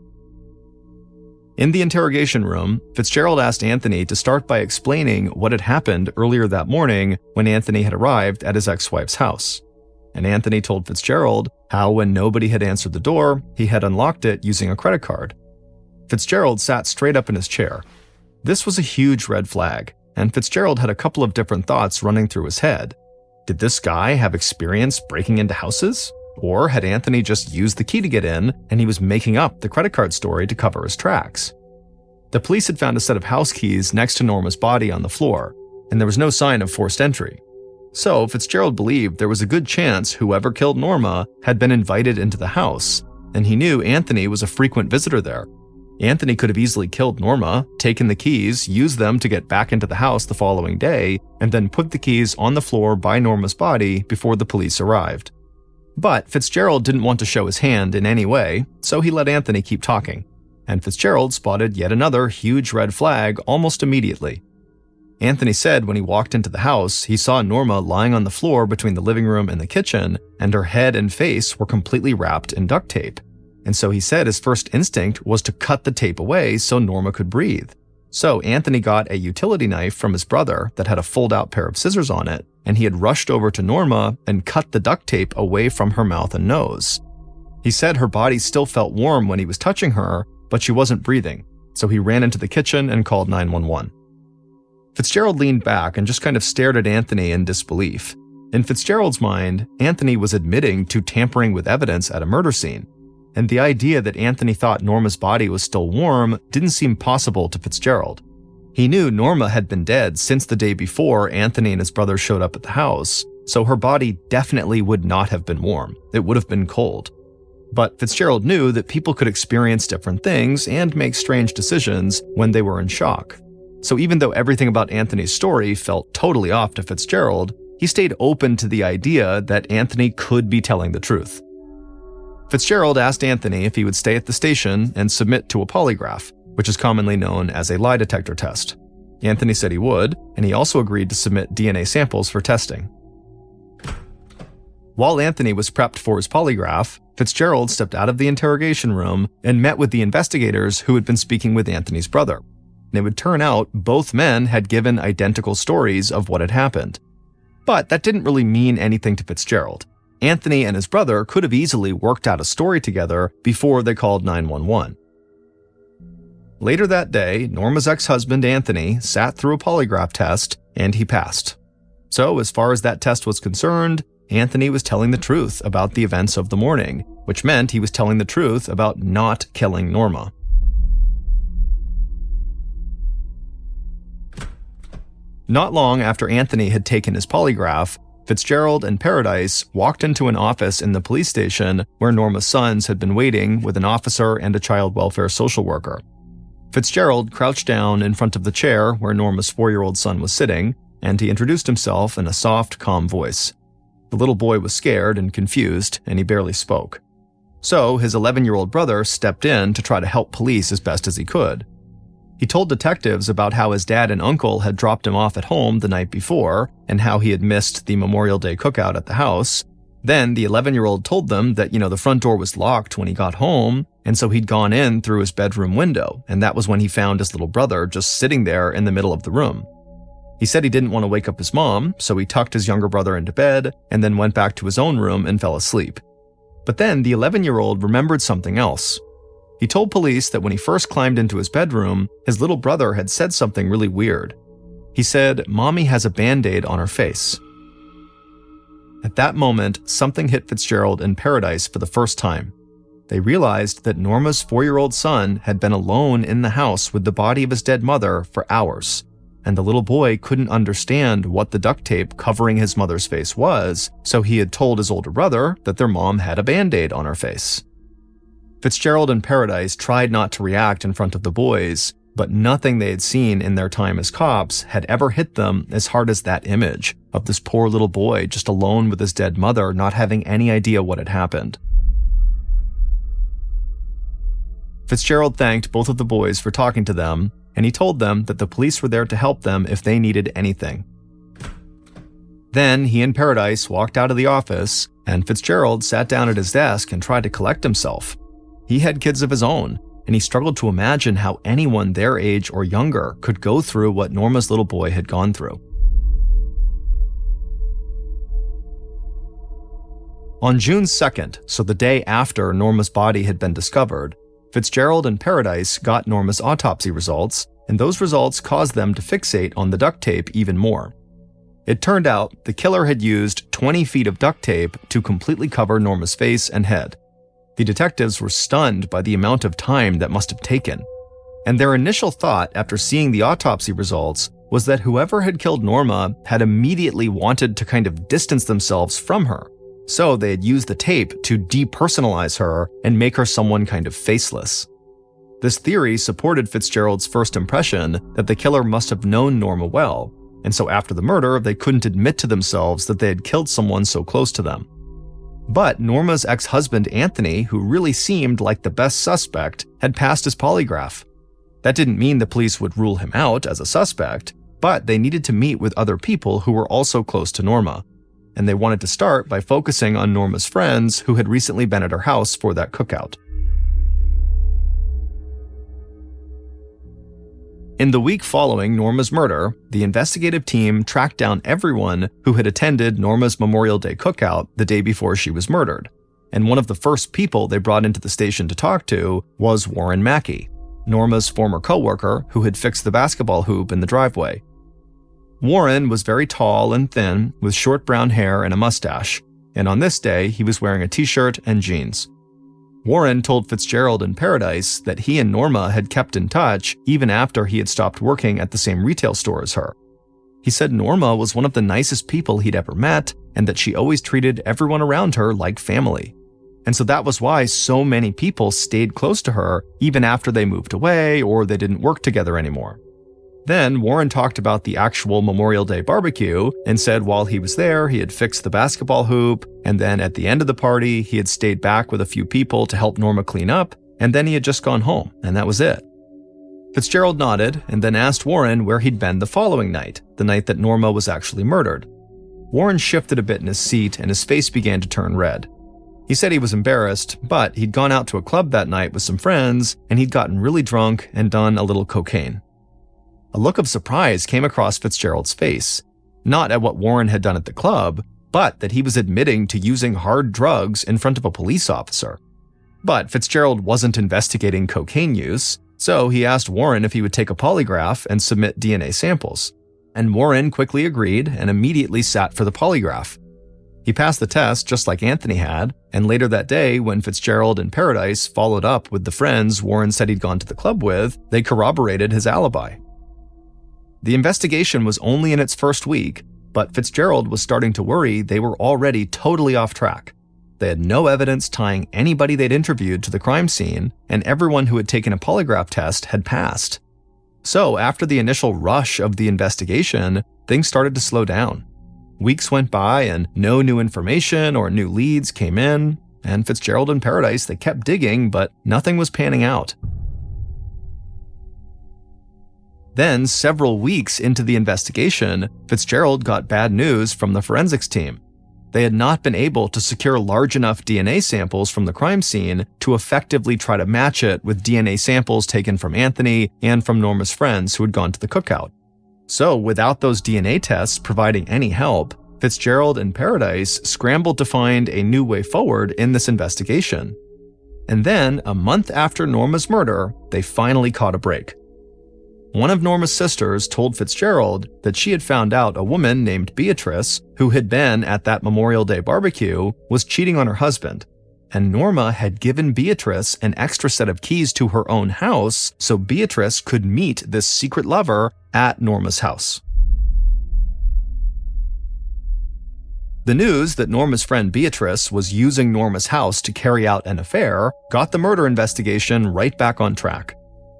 Speaker 1: In the interrogation room, Fitzgerald asked Anthony to start by explaining what had happened earlier that morning when Anthony had arrived at his ex-wife's house. And Anthony told Fitzgerald how when nobody had answered the door, he had unlocked it using a credit card. Fitzgerald sat straight up in his chair. This was a huge red flag, and Fitzgerald had a couple of different thoughts running through his head. Did this guy have experience breaking into houses? Or had Anthony just used the key to get in, and he was making up the credit card story to cover his tracks? The police had found a set of house keys next to Norma's body on the floor, and there was no sign of forced entry. So Fitzgerald believed there was a good chance whoever killed Norma had been invited into the house, and he knew Anthony was a frequent visitor there. Anthony could have easily killed Norma, taken the keys, used them to get back into the house the following day, and then put the keys on the floor by Norma's body before the police arrived. But Fitzgerald didn't want to show his hand in any way, so he let Anthony keep talking, and Fitzgerald spotted yet another huge red flag almost immediately. Anthony said when he walked into the house, he saw Norma lying on the floor between the living room and the kitchen, and her head and face were completely wrapped in duct tape. And so he said his first instinct was to cut the tape away so Norma could breathe. So Anthony got a utility knife from his brother that had a fold-out pair of scissors on it, and he had rushed over to Norma and cut the duct tape away from her mouth and nose. He said her body still felt warm when he was touching her, but she wasn't breathing, so he ran into the kitchen and called 911. Fitzgerald leaned back and just kind of stared at Anthony in disbelief. In Fitzgerald's mind, Anthony was admitting to tampering with evidence at a murder scene, and the idea that Anthony thought Norma's body was still warm didn't seem possible to Fitzgerald. He knew Norma had been dead since the day before Anthony and his brother showed up at the house, so her body definitely would not have been warm. It would have been cold. But Fitzgerald knew that people could experience different things and make strange decisions when they were in shock. So even though everything about Anthony's story felt totally off to Fitzgerald, he stayed open to the idea that Anthony could be telling the truth. Fitzgerald asked Anthony if he would stay at the station and submit to a polygraph, which is commonly known as a lie detector test. Anthony said he would, and he also agreed to submit DNA samples for testing. While Anthony was prepped for his polygraph, Fitzgerald stepped out of the interrogation room and met with the investigators who had been speaking with Anthony's brother. And it would turn out both men had given identical stories of what had happened. But that didn't really mean anything to Fitzgerald. Anthony and his brother could have easily worked out a story together before they called 911. Later that day, Norma's ex-husband Anthony sat through a polygraph test, and he passed. So as far as that test was concerned, Anthony was telling the truth about the events of the morning, which meant he was telling the truth about not killing Norma. Not long after Anthony had taken his polygraph, Fitzgerald and Paradise walked into an office in the police station where Norma's sons had been waiting with an officer and a child welfare social worker. Fitzgerald crouched down in front of the chair where Norma's 4-year-old son was sitting, and he introduced himself in a soft, calm voice. The little boy was scared and confused, and he barely spoke. So his 11-year-old brother stepped in to try to help police as best as he could. He told detectives about how his dad and uncle had dropped him off at home the night before and how he had missed the Memorial Day cookout at the house. Then the 11-year-old told them that, the front door was locked when he got home, and so he'd gone in through his bedroom window, and that was when he found his little brother just sitting there in the middle of the room. He said he didn't want to wake up his mom, so he tucked his younger brother into bed and then went back to his own room and fell asleep. But then the 11-year-old remembered something else. He told police that when he first climbed into his bedroom, his little brother had said something really weird. He said, "Mommy has a Band-Aid on her face." At that moment, something hit Fitzgerald and Paradise for the first time. They realized that Norma's 4-year-old son had been alone in the house with the body of his dead mother for hours. and the little boy couldn't understand what the duct tape covering his mother's face was, so he had told his older brother that their mom had a Band-Aid on her face. Fitzgerald and Paradise tried not to react in front of the boys, but nothing they had seen in their time as cops had ever hit them as hard as that image of this poor little boy just alone with his dead mother, not having any idea what had happened. Fitzgerald thanked both of the boys for talking to them, and he told them that the police were there to help them if they needed anything. Then he and Paradise walked out of the office, and Fitzgerald sat down at his desk and tried to collect himself. He had kids of his own, and he struggled to imagine how anyone their age or younger could go through what Norma's little boy had gone through. On June 2nd, so the day after Norma's body had been discovered, Fitzgerald and Paradise got Norma's autopsy results, and those results caused them to fixate on the duct tape even more. It turned out the killer had used 20 feet of duct tape to completely cover Norma's face and head. The detectives were stunned by the amount of time that must have taken, and their initial thought after seeing the autopsy results was that whoever had killed Norma had immediately wanted to kind of distance themselves from her, so they had used the tape to depersonalize her and make her someone kind of faceless. This theory supported Fitzgerald's first impression that the killer must have known Norma well, and so after the murder they couldn't admit to themselves that they had killed someone so close to them. But Norma's ex-husband Anthony, who really seemed like the best suspect, had passed his polygraph. That didn't mean the police would rule him out as a suspect, but they needed to meet with other people who were also close to Norma, and they wanted to start by focusing on Norma's friends who had recently been at her house for that cookout. In the week following Norma's murder, the investigative team tracked down everyone who had attended Norma's Memorial Day cookout the day before she was murdered, and one of the first people they brought into the station to talk to was Warren Mackey, Norma's former coworker who had fixed the basketball hoop in the driveway. Warren was very tall and thin, with short brown hair and a mustache, and on this day he was wearing a t-shirt and jeans. Warren told Fitzgerald and Paradise that he and Norma had kept in touch even after he had stopped working at the same retail store as her. He said Norma was one of the nicest people he'd ever met and that she always treated everyone around her like family. And so that was why so many people stayed close to her even after they moved away or they didn't work together anymore. Then Warren talked about the actual Memorial Day barbecue and said while he was there, he had fixed the basketball hoop, and then at the end of the party, he had stayed back with a few people to help Norma clean up, and then he had just gone home, and that was it. Fitzgerald nodded and then asked Warren where he'd been the following night, the night that Norma was actually murdered. Warren shifted a bit in his seat and his face began to turn red. He said he was embarrassed, but he'd gone out to a club that night with some friends, and he'd gotten really drunk and done a little cocaine. A look of surprise came across Fitzgerald's face, not at what Warren had done at the club, but that he was admitting to using hard drugs in front of a police officer. But Fitzgerald wasn't investigating cocaine use, so he asked Warren if he would take a polygraph and submit DNA samples. And Warren quickly agreed and immediately sat for the polygraph. He passed the test just like Anthony had, and later that day, when Fitzgerald and Paradise followed up with the friends Warren said he'd gone to the club with, they corroborated his alibi. The investigation was only in its first week, but Fitzgerald was starting to worry they were already totally off track. They had no evidence tying anybody they'd interviewed to the crime scene, and everyone who had taken a polygraph test had passed. So after the initial rush of the investigation, things started to slow down. Weeks went by and no new information or new leads came in, and Fitzgerald and Paradise, they kept digging, but nothing was panning out. Then, several weeks into the investigation, Fitzgerald got bad news from the forensics team. They had not been able to secure large enough DNA samples from the crime scene to effectively try to match it with DNA samples taken from Anthony and from Norma's friends who had gone to the cookout. So, without those DNA tests providing any help, Fitzgerald and Paradise scrambled to find a new way forward in this investigation. And then, a month after Norma's murder, they finally caught a break. One of Norma's sisters told Fitzgerald that she had found out a woman named Beatrice, who had been at that Memorial Day barbecue, was cheating on her husband, and Norma had given Beatrice an extra set of keys to her own house so Beatrice could meet this secret lover at Norma's house. The news that Norma's friend Beatrice was using Norma's house to carry out an affair got the murder investigation right back on track.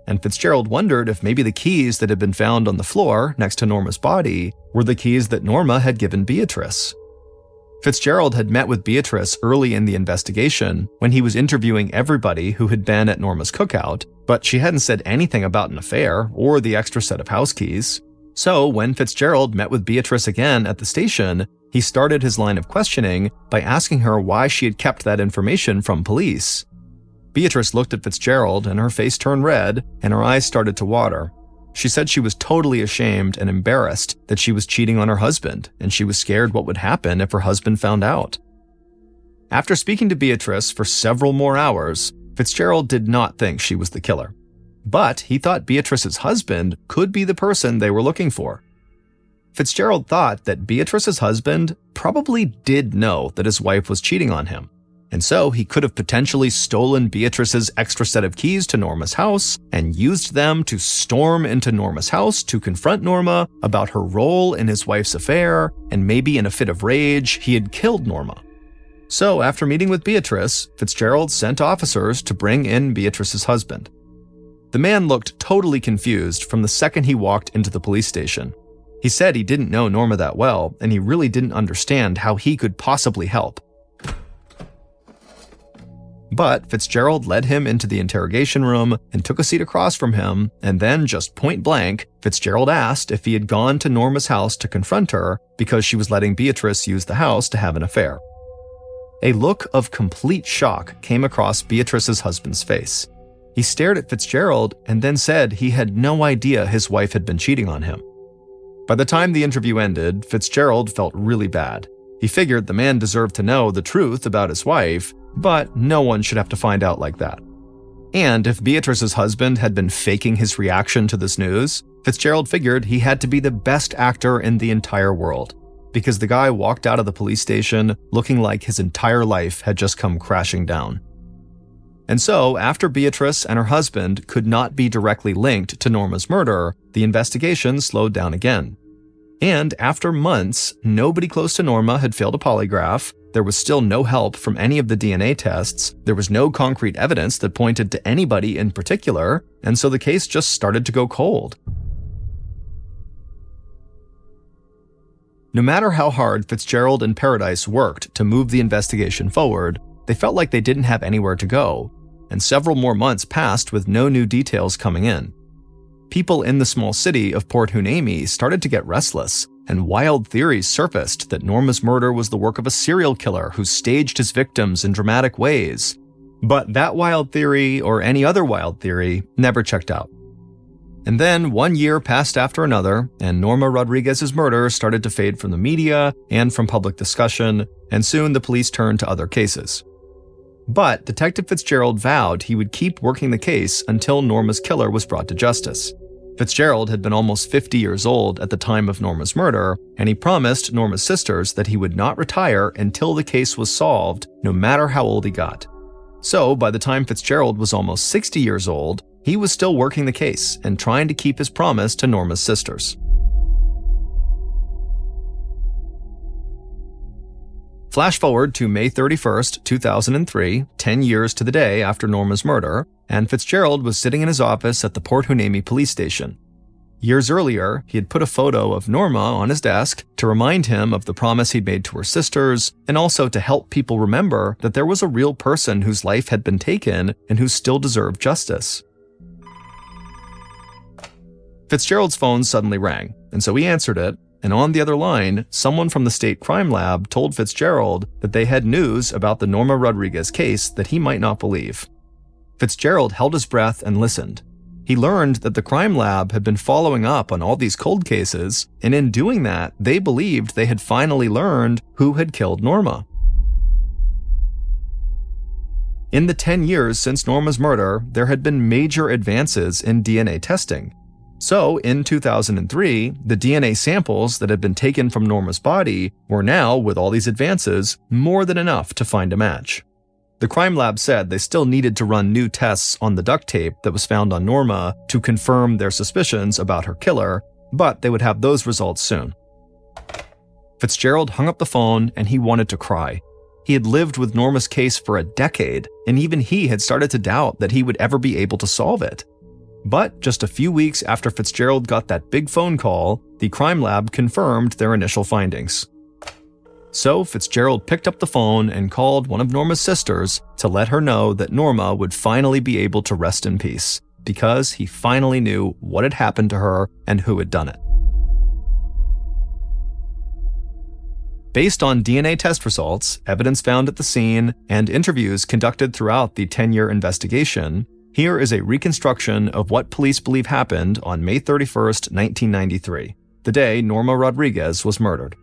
Speaker 1: And Fitzgerald wondered if maybe the keys that had been found on the floor next to Norma's body were the keys that Norma had given Beatrice. Fitzgerald had met with Beatrice early in the investigation when he was interviewing everybody who had been at Norma's cookout, but she hadn't said anything about an affair or the extra set of house keys. So when Fitzgerald met with Beatrice again at the station, he started his line of questioning by asking her why she had kept that information from police. Beatrice looked at Fitzgerald and her face turned red and her eyes started to water. She said she was totally ashamed and embarrassed that she was cheating on her husband, and she was scared what would happen if her husband found out. After speaking to Beatrice for several more hours, Fitzgerald did not think she was the killer. But he thought Beatrice's husband could be the person they were looking for. Fitzgerald thought that Beatrice's husband probably did know that his wife was cheating on him, and so he could have potentially stolen Beatrice's extra set of keys to Norma's house and used them to storm into Norma's house to confront Norma about her role in his wife's affair, and maybe in a fit of rage, he had killed Norma. So after meeting with Beatrice, Fitzgerald sent officers to bring in Beatrice's husband. The man looked totally confused from the second he walked into the police station. He said he didn't know Norma that well, and he really didn't understand how he could possibly help. But Fitzgerald led him into the interrogation room and took a seat across from him, and then just point blank, Fitzgerald asked if he had gone to Norma's house to confront her because she was letting Beatrice use the house to have an affair. A look of complete shock came across Beatrice's husband's face. He stared at Fitzgerald and then said he had no idea his wife had been cheating on him. By the time the interview ended, Fitzgerald felt really bad. He figured the man deserved to know the truth about his wife, but no one should have to find out like that. And if Beatrice's husband had been faking his reaction to this news, Fitzgerald figured he had to be the best actor in the entire world, because the guy walked out of the police station looking like his entire life had just come crashing down. And so, after Beatrice and her husband could not be directly linked to Norma's murder, the investigation slowed down again. And after months, nobody close to Norma had failed a polygraph, there was still no help from any of the DNA tests, there was no concrete evidence that pointed to anybody in particular, and so the case just started to go cold. No matter how hard Fitzgerald and Paradise worked to move the investigation forward, they felt like they didn't have anywhere to go, and several more months passed with no new details coming in. People in the small city of Port Hueneme started to get restless, and wild theories surfaced that Norma's murder was the work of a serial killer who staged his victims in dramatic ways. But that wild theory, or any other wild theory, never checked out. And then 1 year passed after another, and Norma Rodriguez's murder started to fade from the media and from public discussion, and soon the police turned to other cases. But Detective Fitzgerald vowed he would keep working the case until Norma's killer was brought to justice. Fitzgerald had been almost 50 years old at the time of Norma's murder, and he promised Norma's sisters that he would not retire until the case was solved, no matter how old he got. So, by the time Fitzgerald was almost 60 years old, he was still working the case and trying to keep his promise to Norma's sisters. Flash forward to May 31st, 2003, 10 years to the day after Norma's murder, and Fitzgerald was sitting in his office at the Port Hueneme police station. Years earlier, he had put a photo of Norma on his desk to remind him of the promise he'd made to her sisters, and also to help people remember that there was a real person whose life had been taken and who still deserved justice. Fitzgerald's phone suddenly rang, and so he answered it, and on the other line, someone from the state crime lab told Fitzgerald that they had news about the Norma Rodriguez case that he might not believe. Fitzgerald held his breath and listened. He learned that the crime lab had been following up on all these cold cases, and in doing that, they believed they had finally learned who had killed Norma. In the 10 years since Norma's murder, there had been major advances in DNA testing. So, in 2003, the DNA samples that had been taken from Norma's body were now, with all these advances, more than enough to find a match. The crime lab said they still needed to run new tests on the duct tape that was found on Norma to confirm their suspicions about her killer, but they would have those results soon. Fitzgerald hung up the phone and he wanted to cry. He had lived with Norma's case for a decade, and even he had started to doubt that he would ever be able to solve it. But just a few weeks after Fitzgerald got that big phone call, the crime lab confirmed their initial findings. So Fitzgerald picked up the phone and called one of Norma's sisters to let her know that Norma would finally be able to rest in peace, because he finally knew what had happened to her and who had done it. Based on DNA test results, evidence found at the scene, and interviews conducted throughout the 10-year investigation, here is a reconstruction of what police believe happened on May 31st, 1993, the day Norma Rodriguez was murdered.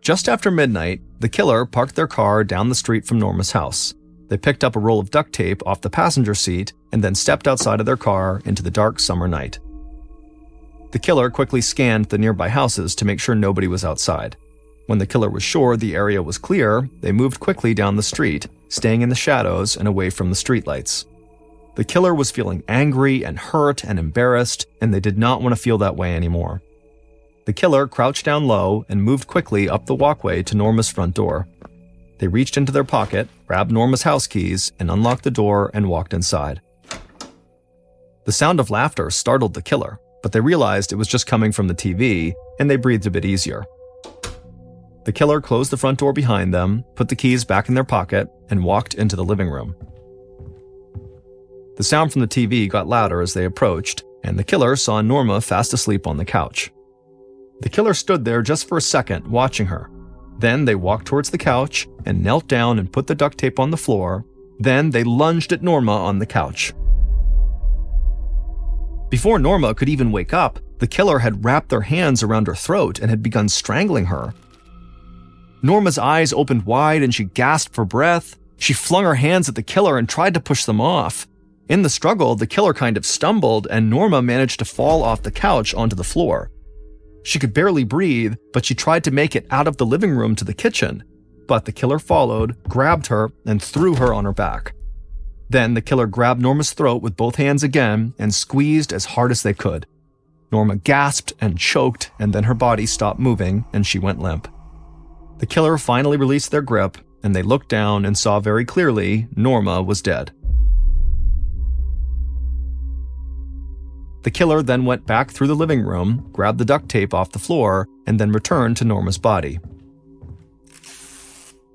Speaker 1: Just after midnight, the killer parked their car down the street from Norma's house. They picked up a roll of duct tape off the passenger seat and then stepped outside of their car into the dark summer night. The killer quickly scanned the nearby houses to make sure nobody was outside. When the killer was sure the area was clear, they moved quickly down the street, staying in the shadows and away from the streetlights. The killer was feeling angry and hurt and embarrassed, and they did not want to feel that way anymore. The killer crouched down low and moved quickly up the walkway to Norma's front door. They reached into their pocket, grabbed Norma's house keys, and unlocked the door and walked inside. The sound of laughter startled the killer, but they realized it was just coming from the TV, and they breathed a bit easier. The killer closed the front door behind them, put the keys back in their pocket, and walked into the living room. The sound from the TV got louder as they approached, and the killer saw Norma fast asleep on the couch. The killer stood there just for a second, watching her. Then they walked towards the couch and knelt down and put the duct tape on the floor. Then they lunged at Norma on the couch. Before Norma could even wake up, the killer had wrapped their hands around her throat and had begun strangling her. Norma's eyes opened wide and she gasped for breath. She flung her hands at the killer and tried to push them off. In the struggle, the killer kind of stumbled and Norma managed to fall off the couch onto the floor. She could barely breathe, but she tried to make it out of the living room to the kitchen. But the killer followed, grabbed her, and threw her on her back. Then the killer grabbed Norma's throat with both hands again and squeezed as hard as they could. Norma gasped and choked, and then her body stopped moving and she went limp. The killer finally released their grip, and they looked down and saw very clearly Norma was dead. The killer then went back through the living room, grabbed the duct tape off the floor, and then returned to Norma's body.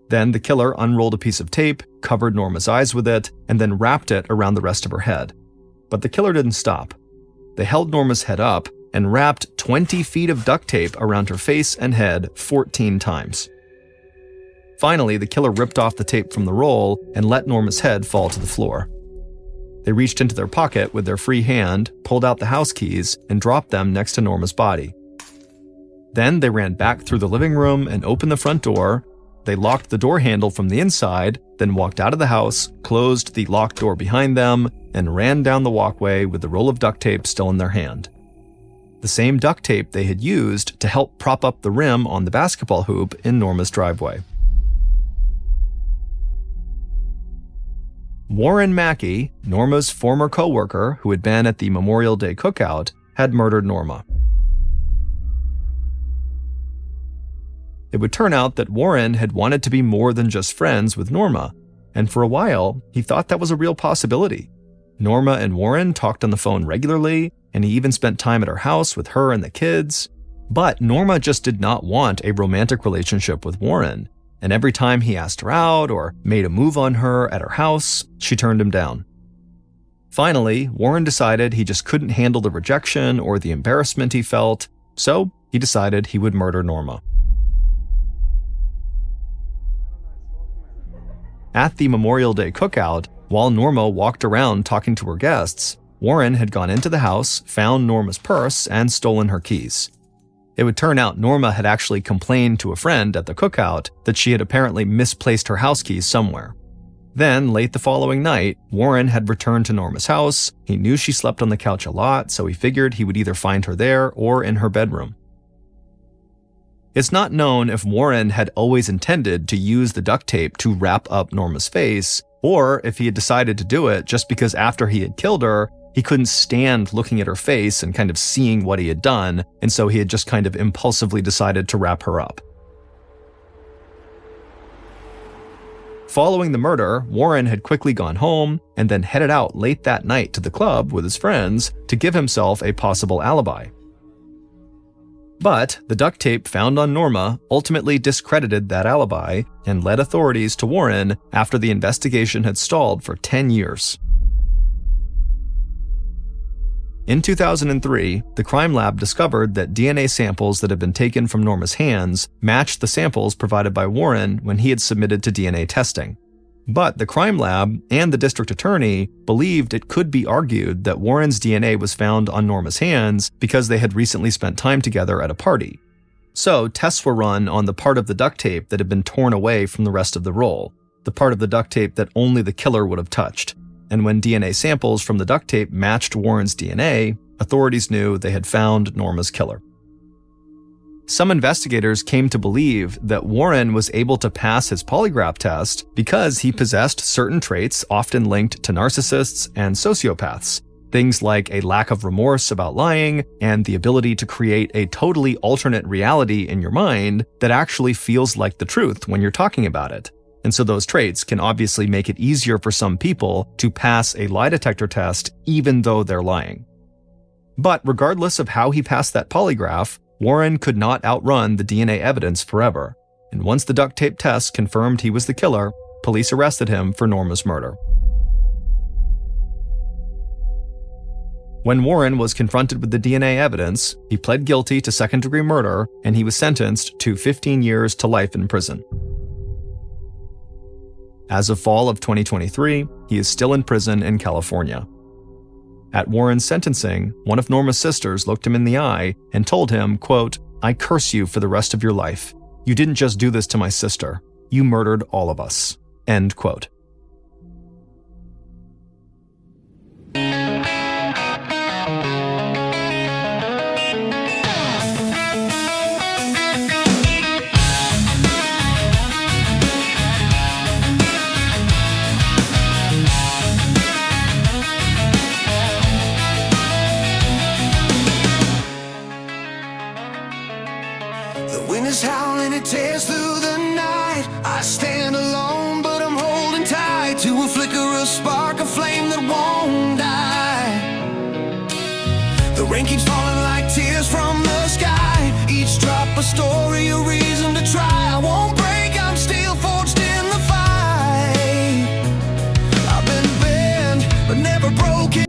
Speaker 1: Then the killer unrolled a piece of tape, covered Norma's eyes with it, and then wrapped it around the rest of her head. But the killer didn't stop. They held Norma's head up and wrapped 20 feet of duct tape around her face and head 14 times. Finally, the killer ripped off the tape from the roll and let Norma's head fall to the floor. They reached into their pocket with their free hand, pulled out the house keys, and dropped them next to Norma's body. Then they ran back through the living room and opened the front door. They locked the door handle from the inside, then walked out of the house, closed the locked door behind them, and ran down the walkway with the roll of duct tape still in their hand. The same duct tape they had used to help prop up the rim on the basketball hoop in Norma's driveway. Warren Mackey, Norma's former co-worker who had been at the Memorial Day cookout, had murdered Norma. It would turn out that Warren had wanted to be more than just friends with Norma, and for a while, he thought that was a real possibility. Norma and Warren talked on the phone regularly, and he even spent time at her house with her and the kids. But Norma just did not want a romantic relationship with Warren, and every time he asked her out or made a move on her at her house, she turned him down. Finally, Warren decided he just couldn't handle the rejection or the embarrassment he felt, so he decided he would murder Norma. At the Memorial Day cookout, while Norma walked around talking to her guests, Warren had gone into the house, found Norma's purse, and stolen her keys. It would turn out Norma had actually complained to a friend at the cookout that she had apparently misplaced her house keys somewhere. Then, late the following night, Warren had returned to Norma's house. He knew she slept on the couch a lot, so he figured he would either find her there or in her bedroom. It's not known if Warren had always intended to use the duct tape to wrap up Norma's face, or if he had decided to do it just because after he had killed her, he couldn't stand looking at her face and kind of seeing what he had done, and so he had just kind of impulsively decided to wrap her up. Following the murder, Warren had quickly gone home and then headed out late that night to the club with his friends to give himself a possible alibi. But the duct tape found on Norma ultimately discredited that alibi and led authorities to Warren after the investigation had stalled for 10 years. In 2003, the crime lab discovered that DNA samples that had been taken from Norma's hands matched the samples provided by Warren when he had submitted to DNA testing. But the crime lab and the district attorney believed it could be argued that Warren's DNA was found on Norma's hands because they had recently spent time together at a party. So tests were run on the part of the duct tape that had been torn away from the rest of the roll, the part of the duct tape that only the killer would have touched. And when DNA samples from the duct tape matched Warren's DNA, authorities knew they had found Norma's killer. Some investigators came to believe that Warren was able to pass his polygraph test because he possessed certain traits often linked to narcissists and sociopaths, things like a lack of remorse about lying and the ability to create a totally alternate reality in your mind that actually feels like the truth when you're talking about it. And so those traits can obviously make it easier for some people to pass a lie detector test even though they're lying. But regardless of how he passed that polygraph, Warren could not outrun the DNA evidence forever. And once the duct tape test confirmed he was the killer, police arrested him for Norma's murder. When Warren was confronted with the DNA evidence, he pled guilty to second-degree murder and he was sentenced to 15 years to life in prison. As of fall of 2023, he is still in prison in California. At Warren's sentencing, one of Norma's sisters looked him in the eye and told him, quote, "I curse you for the rest of your life. You didn't just do this to my sister. You murdered all of us." End quote.
Speaker 2: Is howling, it tears through the night. I stand alone, but I'm holding tight to a flicker, a spark, a flame that won't die. The rain keeps falling like tears from the sky. Each drop a story, a reason to try. I won't break, I'm still forged in the fight. I've been bent, but never broken.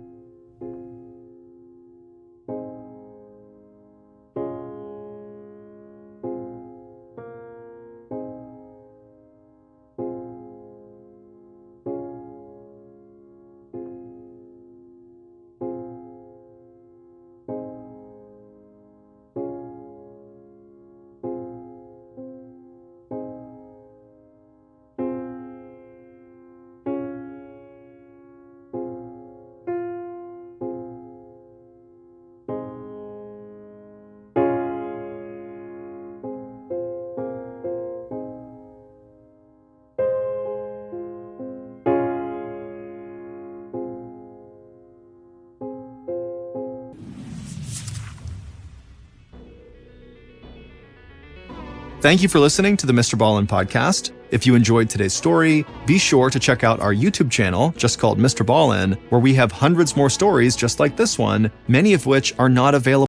Speaker 1: Thank you for listening to the MrBallen's podcast. If you enjoyed today's story, be sure to check out our YouTube channel, just called MrBallen's, where we have hundreds more stories just like this one, many of which are not available